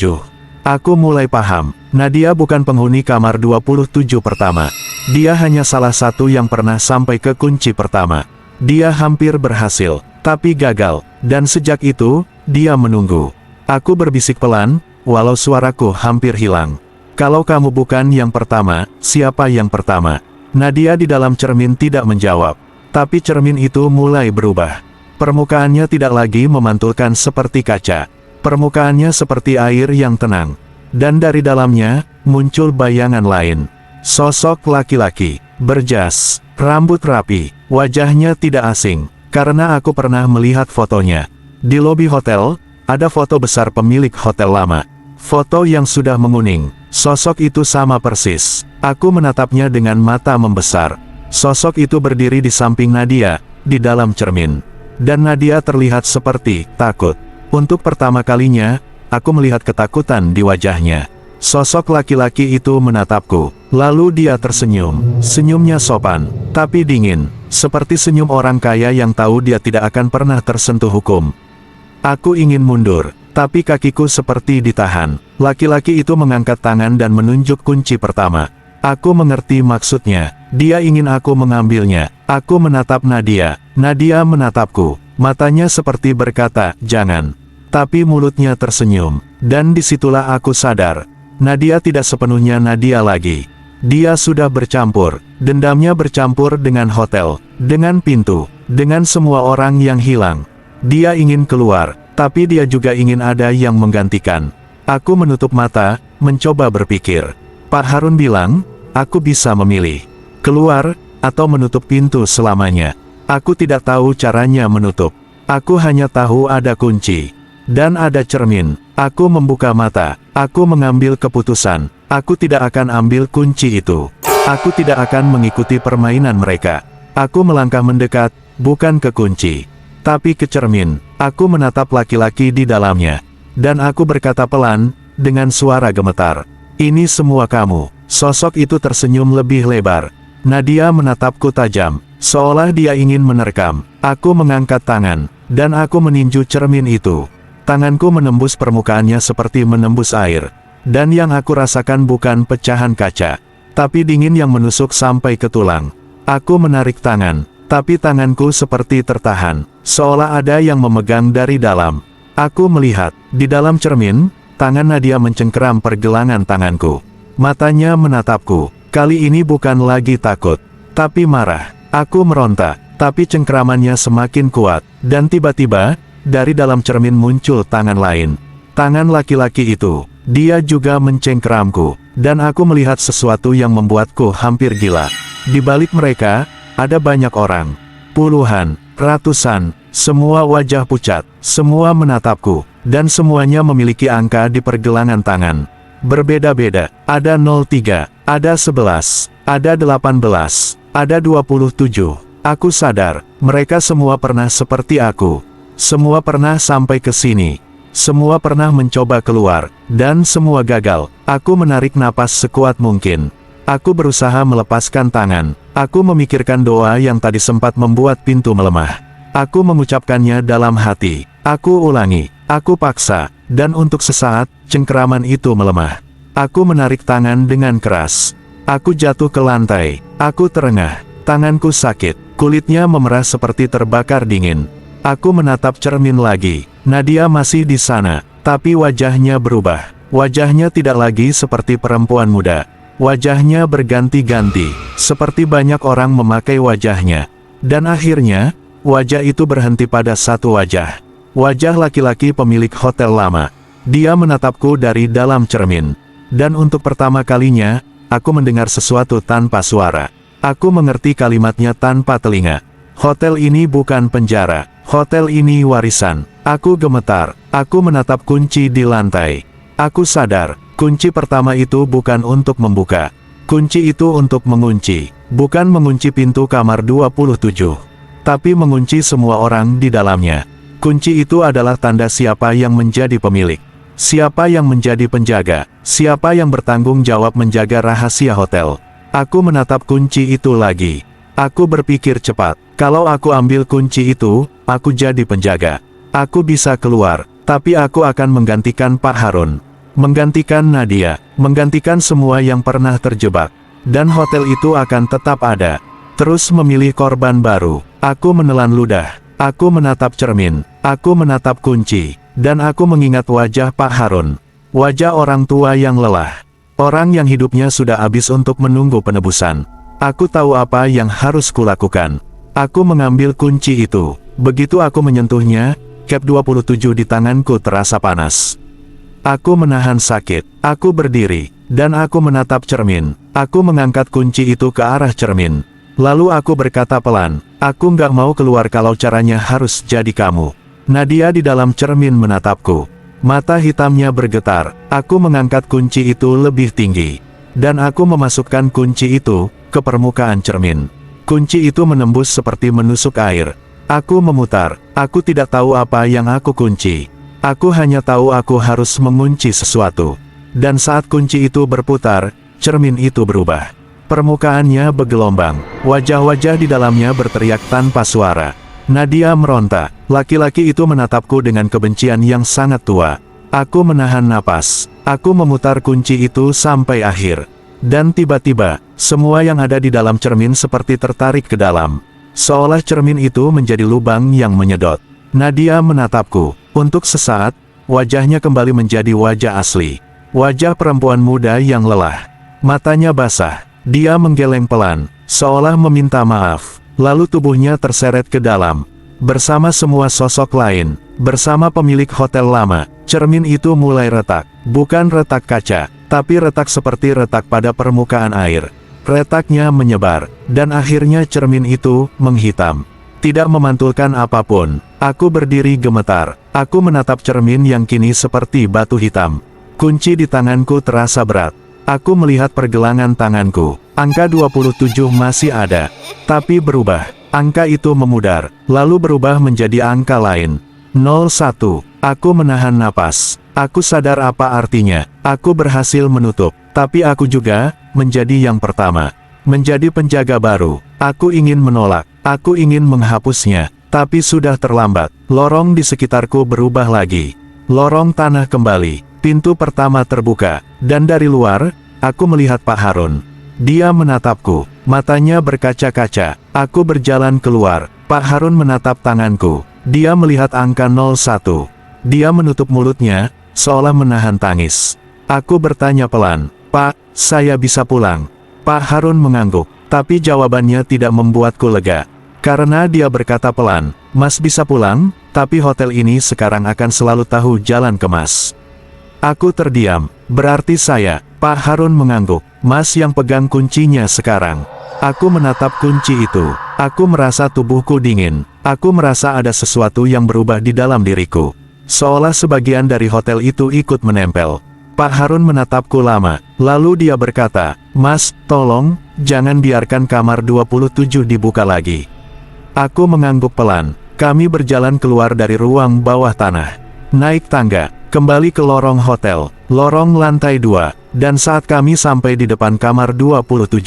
Aku mulai paham, Nadia bukan penghuni kamar 27 pertama. Dia hanya salah satu yang pernah sampai ke kunci pertama. Dia hampir berhasil, tapi gagal, dan sejak itu, dia menunggu. Aku berbisik pelan, walau suaraku hampir hilang. Kalau kamu bukan yang pertama, siapa yang pertama? Nadia di dalam cermin tidak menjawab. Tapi cermin itu mulai berubah. Permukaannya tidak lagi memantulkan seperti kaca. Permukaannya seperti air yang tenang. Dan dari dalamnya, muncul bayangan lain. Sosok laki-laki, berjas, rambut rapi, wajahnya tidak asing, karena aku pernah melihat fotonya. Di lobi hotel, ada foto besar pemilik hotel lama. Foto yang sudah menguning, sosok itu sama persis. Aku menatapnya dengan mata membesar. Sosok itu berdiri di samping Nadia, di dalam cermin. Dan Nadia terlihat seperti takut. Untuk pertama kalinya, aku melihat ketakutan di wajahnya. Sosok laki-laki itu menatapku, lalu dia tersenyum. Senyumnya sopan, tapi dingin, seperti senyum orang kaya yang tahu dia tidak akan pernah tersentuh hukum. Aku ingin mundur, tapi kakiku seperti ditahan. Laki-laki itu mengangkat tangan dan menunjuk kunci pertama. Aku mengerti maksudnya, dia ingin aku mengambilnya. Aku menatap Nadia, Nadia menatapku, matanya seperti berkata, jangan. Tapi mulutnya tersenyum, dan disitulah aku sadar. Nadia tidak sepenuhnya Nadia lagi. Dia sudah bercampur, dendamnya bercampur dengan hotel, dengan pintu, dengan semua orang yang hilang. Dia ingin keluar, tapi dia juga ingin ada yang menggantikan. Aku menutup mata, mencoba berpikir. Pak Harun bilang, aku bisa memilih. Keluar, atau menutup pintu selamanya. Aku tidak tahu caranya menutup. Aku hanya tahu ada kunci. Dan ada cermin. Aku membuka mata. Aku mengambil keputusan. Aku tidak akan ambil kunci itu. Aku tidak akan mengikuti permainan mereka. Aku melangkah mendekat, bukan ke kunci, tapi ke cermin. Aku menatap laki-laki di dalamnya. Dan aku berkata pelan, dengan suara gemetar. Ini semua kamu. Sosok itu tersenyum lebih lebar. Nadia menatapku tajam, seolah dia ingin menerkam. Aku mengangkat tangan, dan aku meninju cermin itu. Tanganku menembus permukaannya seperti menembus air. Dan yang aku rasakan bukan pecahan kaca, tapi dingin yang menusuk sampai ke tulang. Aku menarik tangan, tapi tanganku seperti tertahan, seolah ada yang memegang dari dalam. Aku melihat, di dalam cermin, tangan Nadia mencengkeram pergelangan tanganku. Matanya menatapku, kali ini bukan lagi takut, tapi marah. Aku meronta, tapi cengkeramannya semakin kuat, dan tiba-tiba, dari dalam cermin muncul tangan lain. Tangan laki-laki itu, dia juga mencengkeramku, dan aku melihat sesuatu yang membuatku hampir gila. Di balik mereka, ada banyak orang. Puluhan, ratusan, semua wajah pucat, semua menatapku, dan semuanya memiliki angka di pergelangan tangan. Berbeda-beda, ada 03, ada 11, ada 18, ada 27. Aku sadar, mereka semua pernah seperti aku. Semua pernah sampai ke sini. Semua pernah mencoba keluar, dan semua gagal. Aku menarik napas sekuat mungkin. Aku berusaha melepaskan tangan. Aku memikirkan doa yang tadi sempat membuat pintu melemah. Aku mengucapkannya dalam hati. Aku ulangi. Aku paksa. Dan untuk sesaat, cengkeraman itu melemah. Aku menarik tangan dengan keras. Aku jatuh ke lantai. Aku terengah. Tanganku sakit. Kulitnya memerah seperti terbakar dingin. Aku menatap cermin lagi. Nadia masih di sana, tapi wajahnya berubah. Wajahnya tidak lagi seperti perempuan muda. Wajahnya berganti-ganti, seperti banyak orang memakai wajahnya. Dan akhirnya, wajah itu berhenti pada satu wajah. Wajah laki-laki pemilik hotel lama. Dia menatapku dari dalam cermin. Dan untuk pertama kalinya, aku mendengar sesuatu tanpa suara. Aku mengerti kalimatnya tanpa telinga. Hotel ini bukan penjara. Hotel ini warisan. Aku gemetar. Aku menatap kunci di lantai. Aku sadar, kunci pertama itu bukan untuk membuka. Kunci itu untuk mengunci. Bukan mengunci pintu kamar 27. Tapi mengunci semua orang di dalamnya. Kunci itu adalah tanda siapa yang menjadi pemilik. Siapa yang menjadi penjaga. Siapa yang bertanggung jawab menjaga rahasia hotel. Aku menatap kunci itu lagi. Aku berpikir cepat. Kalau aku ambil kunci itu, aku jadi penjaga. Aku bisa keluar, tapi aku akan menggantikan Pak Harun. Menggantikan Nadia. Menggantikan semua yang pernah terjebak. Dan hotel itu akan tetap ada. Terus memilih korban baru. Aku menelan ludah. Aku menatap cermin. Aku menatap kunci. Dan aku mengingat wajah Pak Harun. Wajah orang tua yang lelah. Orang yang hidupnya sudah habis untuk menunggu penebusan. Aku tahu apa yang harus kulakukan. Aku mengambil kunci itu. Begitu aku menyentuhnya, Cap 27 di tanganku terasa panas. Aku menahan sakit. Aku berdiri. Dan aku menatap cermin. Aku mengangkat kunci itu ke arah cermin. Lalu aku berkata pelan, aku nggak mau keluar kalau caranya harus jadi kamu. Nadia di dalam cermin menatapku. Mata hitamnya bergetar. Aku mengangkat kunci itu lebih tinggi. Dan aku memasukkan kunci itu ke permukaan cermin. Kunci itu menembus seperti menusuk air. Aku memutar. Aku tidak tahu apa yang aku kunci. Aku hanya tahu aku harus mengunci sesuatu. Dan saat kunci itu berputar, cermin itu berubah. Permukaannya bergelombang. Wajah-wajah di dalamnya berteriak tanpa suara. Nadia meronta. Laki-laki itu menatapku dengan kebencian yang sangat tua. Aku menahan napas. Aku memutar kunci itu sampai akhir. Dan tiba-tiba, semua yang ada di dalam cermin seperti tertarik ke dalam. Seolah cermin itu menjadi lubang yang menyedot. Nadia menatapku. Untuk sesaat, wajahnya kembali menjadi wajah asli. Wajah perempuan muda yang lelah. Matanya basah. Dia menggeleng pelan, seolah meminta maaf. Lalu tubuhnya terseret ke dalam. Bersama semua sosok lain, bersama pemilik hotel lama, cermin itu mulai retak. Bukan retak kaca, tapi retak seperti retak pada permukaan air. Retaknya menyebar, dan akhirnya cermin itu menghitam. Tidak memantulkan apapun. Aku berdiri gemetar. Aku menatap cermin yang kini seperti batu hitam. Kunci di tanganku terasa berat. Aku melihat pergelangan tanganku. Angka 27 masih ada. Tapi berubah. Angka itu memudar. Lalu berubah menjadi angka lain. 01. Aku menahan napas. Aku sadar apa artinya. Aku berhasil menutup. Tapi aku juga menjadi yang pertama. Menjadi penjaga baru. Aku ingin menolak. Aku ingin menghapusnya. Tapi sudah terlambat. Lorong di sekitarku berubah lagi. Lorong tanah kembali. Pintu pertama terbuka, dan dari luar, aku melihat Pak Harun. Dia menatapku, matanya berkaca-kaca. Aku berjalan keluar, Pak Harun menatap tanganku. Dia melihat angka 01. Dia menutup mulutnya, seolah menahan tangis. Aku bertanya pelan, Pak, saya bisa pulang? Pak Harun mengangguk, tapi jawabannya tidak membuatku lega. Karena dia berkata pelan, Mas bisa pulang, tapi hotel ini sekarang akan selalu tahu jalan ke Mas. Aku terdiam. Berarti saya, Pak Harun mengangguk. Mas yang pegang kuncinya sekarang. Aku menatap kunci itu. Aku merasa tubuhku dingin. Aku merasa ada sesuatu yang berubah di dalam diriku. Seolah sebagian dari hotel itu ikut menempel. Pak Harun menatapku lama. Lalu dia berkata, Mas, tolong, jangan biarkan kamar 27 dibuka lagi. Aku mengangguk pelan. Kami berjalan keluar dari ruang bawah tanah. Naik tangga. Kembali ke lorong hotel, lorong lantai 2, dan saat kami sampai di depan kamar 27.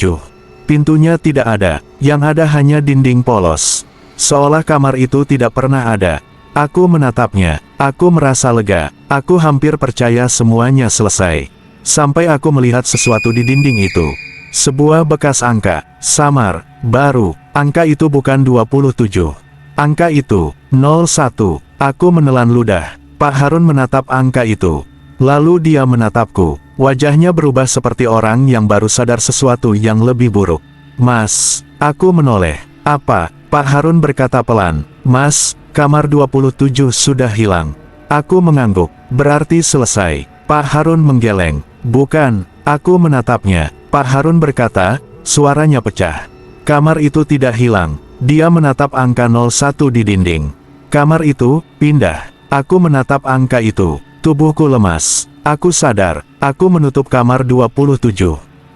Pintunya tidak ada, yang ada hanya dinding polos. Seolah kamar itu tidak pernah ada. Aku menatapnya, aku merasa lega, aku hampir percaya semuanya selesai. Sampai aku melihat sesuatu di dinding itu. Sebuah bekas angka, samar, baru, angka itu bukan 27. Angka itu, 01, aku menelan ludah. Pak Harun menatap angka itu. Lalu dia menatapku. Wajahnya berubah seperti orang yang baru sadar sesuatu yang lebih buruk. Mas, aku menoleh. Apa? Pak Harun berkata pelan. Mas, kamar 27 sudah hilang. Aku mengangguk. Berarti selesai. Pak Harun menggeleng. Bukan, aku menatapnya. Pak Harun berkata, suaranya pecah. Kamar itu tidak hilang. Dia menatap angka 01 di dinding. Kamar itu pindah. Aku menatap angka itu. Tubuhku lemas. Aku sadar, aku menutup kamar 27.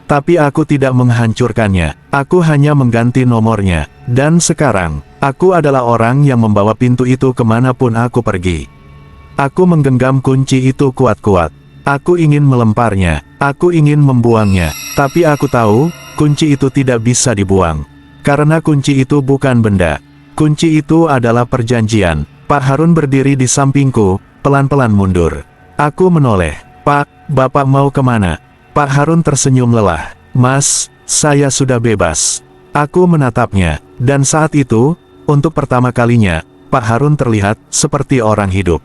Tapi aku tidak menghancurkannya. Aku hanya mengganti nomornya. Dan sekarang, aku adalah orang yang membawa pintu itu kemanapun aku pergi. Aku menggenggam kunci itu kuat-kuat. Aku ingin melemparnya. Aku ingin membuangnya. Tapi aku tahu, kunci itu tidak bisa dibuang. Karena kunci itu bukan benda. Kunci itu adalah perjanjian. Pak Harun berdiri di sampingku, pelan-pelan mundur. Aku menoleh. Pak, Bapak mau kemana? Pak Harun tersenyum lelah. Mas, saya sudah bebas. Aku menatapnya, dan saat itu, untuk pertama kalinya, Pak Harun terlihat seperti orang hidup.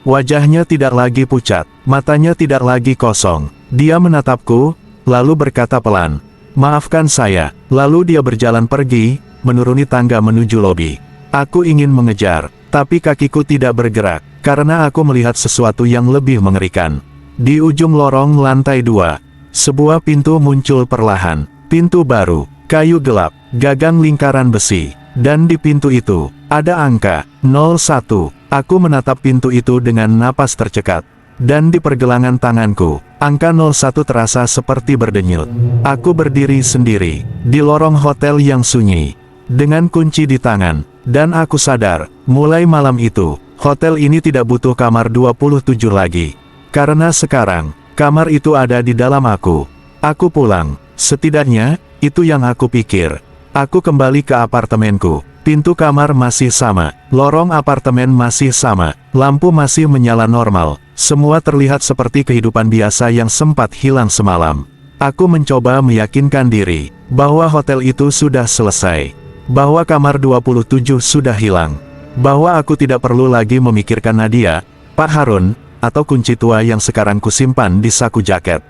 Wajahnya tidak lagi pucat, matanya tidak lagi kosong. Dia menatapku, lalu berkata pelan, "Maafkan saya." Lalu dia berjalan pergi, menuruni tangga menuju lobi. Aku ingin mengejar, tapi kakiku tidak bergerak, karena aku melihat sesuatu yang lebih mengerikan. Di ujung lorong lantai 2, sebuah pintu muncul perlahan. Pintu baru, kayu gelap, gagang lingkaran besi. Dan di pintu itu, ada angka 01. Aku menatap pintu itu dengan napas tercekat. Dan di pergelangan tanganku, angka 01 terasa seperti berdenyut. Aku berdiri sendiri, di lorong hotel yang sunyi, dengan kunci di tangan. Dan aku sadar, mulai malam itu, hotel ini tidak butuh kamar 27 lagi. Karena sekarang, kamar itu ada di dalam aku. Aku pulang, setidaknya, itu yang aku pikir. Aku kembali ke apartemenku. Pintu kamar masih sama, lorong apartemen masih sama, lampu masih menyala normal. Semua terlihat seperti kehidupan biasa yang sempat hilang semalam. Aku mencoba meyakinkan diri, bahwa hotel itu sudah selesai. Bahwa kamar 27 sudah hilang. Bahwa aku tidak perlu lagi memikirkan Nadia, Pak Harun, atau kunci tua yang sekarang kusimpan di saku jaket.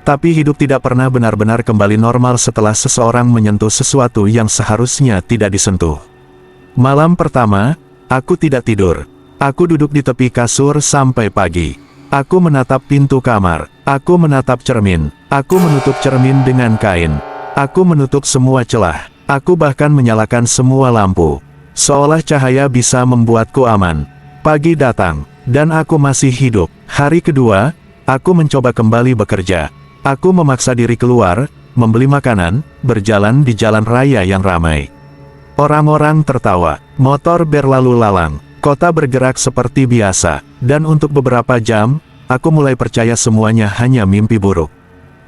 Tapi hidup tidak pernah benar-benar kembali normal setelah seseorang menyentuh sesuatu yang seharusnya tidak disentuh. Malam pertama, aku tidak tidur. Aku duduk di tepi kasur sampai pagi. Aku menatap pintu kamar. Aku menatap cermin. Aku menutup cermin dengan kain. Aku menutup semua celah. Aku bahkan menyalakan semua lampu. Seolah cahaya bisa membuatku aman. Pagi datang, dan aku masih hidup. Hari kedua, aku mencoba kembali bekerja. Aku memaksa diri keluar, membeli makanan, berjalan di jalan raya yang ramai. Orang-orang tertawa, motor berlalu lalang, kota bergerak seperti biasa, dan untuk beberapa jam, aku mulai percaya semuanya hanya mimpi buruk.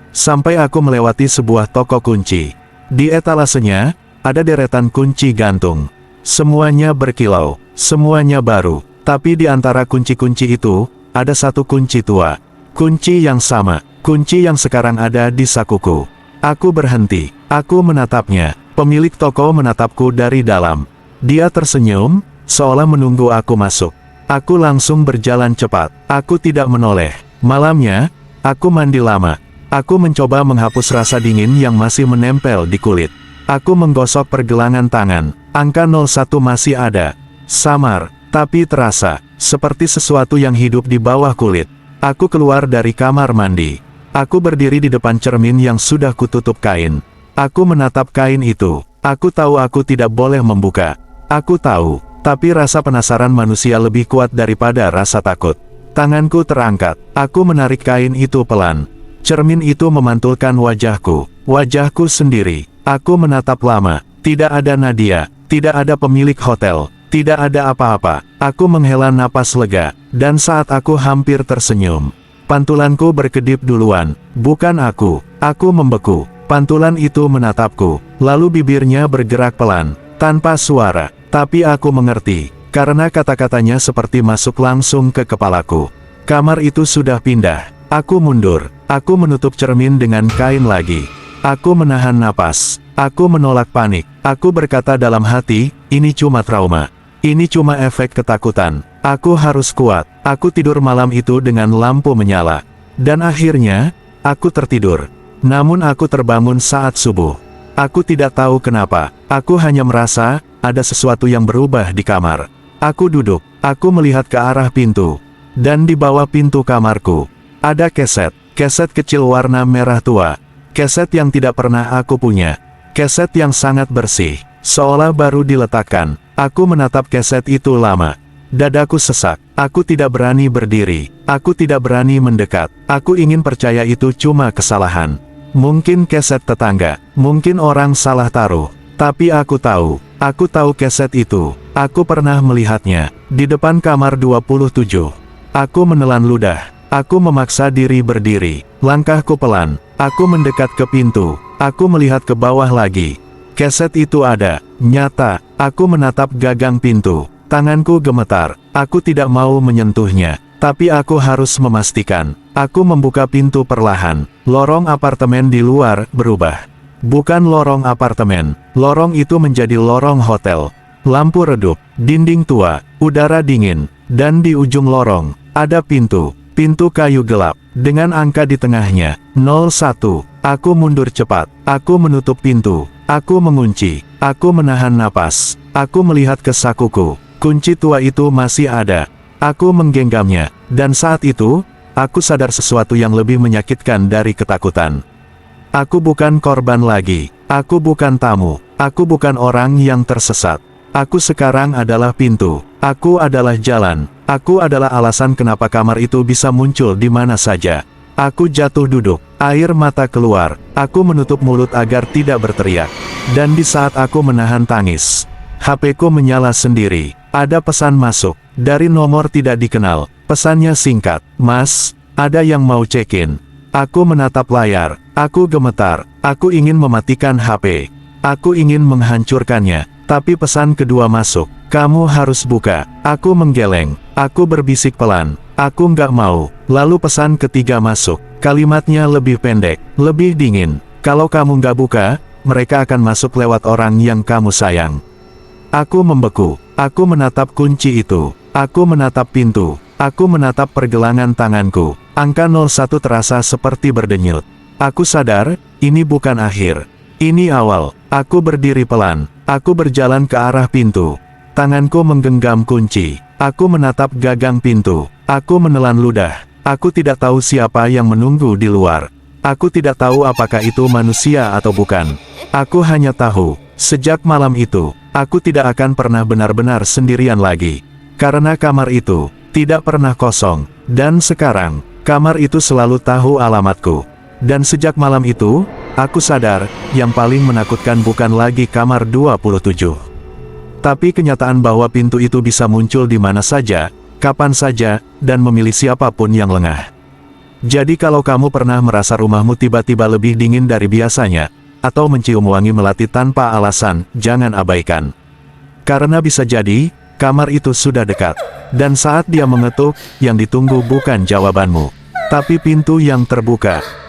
Sampai aku melewati sebuah toko kunci. Di etalasenya, ada deretan kunci gantung. Semuanya berkilau, semuanya baru, tapi di antara kunci-kunci itu, ada satu kunci tua. Kunci yang sama, kunci yang sekarang ada di sakuku. Aku berhenti, aku menatapnya. Pemilik toko menatapku dari dalam. Dia tersenyum, seolah menunggu aku masuk. Aku langsung berjalan cepat, aku tidak menoleh. Malamnya, aku mandi lama. Aku mencoba menghapus rasa dingin yang masih menempel di kulit. Aku menggosok pergelangan tangan. Angka 01 masih ada. Samar, tapi terasa seperti sesuatu yang hidup di bawah kulit. Aku keluar dari kamar mandi. Aku berdiri di depan cermin yang sudah kututup kain. Aku menatap kain itu. Aku tahu aku tidak boleh membuka. Aku tahu, tapi rasa penasaran manusia lebih kuat daripada rasa takut. Tanganku terangkat. Aku menarik kain itu pelan. Cermin itu memantulkan wajahku. Wajahku sendiri. Aku menatap lama. Tidak ada Nadia. Tidak ada pemilik hotel. Tidak ada apa-apa. Aku menghela napas lega. Dan saat aku hampir tersenyum, pantulanku berkedip duluan. Bukan aku. Aku membeku. Pantulan itu menatapku. Lalu bibirnya bergerak pelan. Tanpa suara. Tapi aku mengerti. Karena kata-katanya seperti masuk langsung ke kepalaku. Kamar itu sudah pindah. Aku mundur. Aku menutup cermin dengan kain lagi. Aku menahan napas. Aku menolak panik. Aku berkata dalam hati, ini cuma trauma. Ini cuma efek ketakutan. Aku harus kuat. Aku tidur malam itu dengan lampu menyala. Dan akhirnya, aku tertidur. Namun aku terbangun saat subuh. Aku tidak tahu kenapa. Aku hanya merasa, ada sesuatu yang berubah di kamar. Aku duduk. Aku melihat ke arah pintu. Dan di bawah pintu kamarku, ada keset. Keset kecil warna merah tua. Keset yang tidak pernah aku punya. Keset yang sangat bersih, seolah baru diletakkan. Aku menatap keset itu lama. Dadaku sesak. Aku tidak berani berdiri. Aku tidak berani mendekat. Aku ingin percaya itu cuma kesalahan. Mungkin keset tetangga. Mungkin orang salah taruh. Tapi aku tahu keset itu. Aku pernah melihatnya. Di depan kamar 27. Aku menelan ludah. Aku memaksa diri berdiri. Langkahku pelan. Aku mendekat ke pintu. Aku melihat ke bawah lagi. Keset itu ada. Nyata. Aku menatap gagang pintu. Tanganku gemetar. Aku tidak mau menyentuhnya. Tapi aku harus memastikan. Aku membuka pintu perlahan. Lorong apartemen di luar berubah. Bukan lorong apartemen. Lorong itu menjadi lorong hotel. Lampu redup, dinding tua, udara dingin, dan di ujung lorong, ada pintu. Pintu kayu gelap, dengan angka di tengahnya, 01. Aku mundur cepat. Aku menutup pintu. Aku mengunci. Aku menahan napas. Aku melihat ke sakuku. Kunci tua itu masih ada. Aku menggenggamnya, dan saat itu, aku sadar sesuatu yang lebih menyakitkan dari ketakutan. Aku bukan korban lagi. Aku bukan tamu. Aku bukan orang yang tersesat. Aku sekarang adalah pintu. Aku adalah jalan. Aku adalah alasan kenapa kamar itu bisa muncul di mana saja. Aku jatuh duduk. Air mata keluar. Aku menutup mulut agar tidak berteriak. Dan di saat aku menahan tangis, HP-ku menyala sendiri. Ada pesan masuk. Dari nomor tidak dikenal. Pesannya singkat. Mas, ada yang mau check-in. Aku menatap layar. Aku gemetar. Aku ingin mematikan HP. Aku ingin menghancurkannya. Tapi pesan kedua masuk. Kamu harus buka. Aku menggeleng. Aku berbisik pelan. Aku nggak mau. Lalu pesan ketiga masuk. Kalimatnya lebih pendek. Lebih dingin. Kalau kamu nggak buka, mereka akan masuk lewat orang yang kamu sayang. Aku membeku. Aku menatap kunci itu. Aku menatap pintu. Aku menatap pergelangan tanganku. Angka 01 terasa seperti berdenyut. Aku sadar, ini bukan akhir. Ini awal. Aku berdiri pelan. Aku berjalan ke arah pintu. Tanganku menggenggam kunci. Aku menatap gagang pintu. Aku menelan ludah. Aku tidak tahu siapa yang menunggu di luar. Aku tidak tahu apakah itu manusia atau bukan. Aku hanya tahu, sejak malam itu, aku tidak akan pernah benar-benar sendirian lagi. Karena kamar itu tidak pernah kosong. Dan sekarang, kamar itu selalu tahu alamatku. Dan sejak malam itu, aku sadar, yang paling menakutkan bukan lagi kamar 27. Tapi kenyataan bahwa pintu itu bisa muncul di mana saja, kapan saja, dan memilih siapapun yang lengah. Jadi kalau kamu pernah merasa rumahmu tiba-tiba lebih dingin dari biasanya, atau mencium wangi melati tanpa alasan, jangan abaikan. Karena bisa jadi, kamar itu sudah dekat. Dan saat dia mengetuk, yang ditunggu bukan jawabanmu, tapi pintu yang terbuka.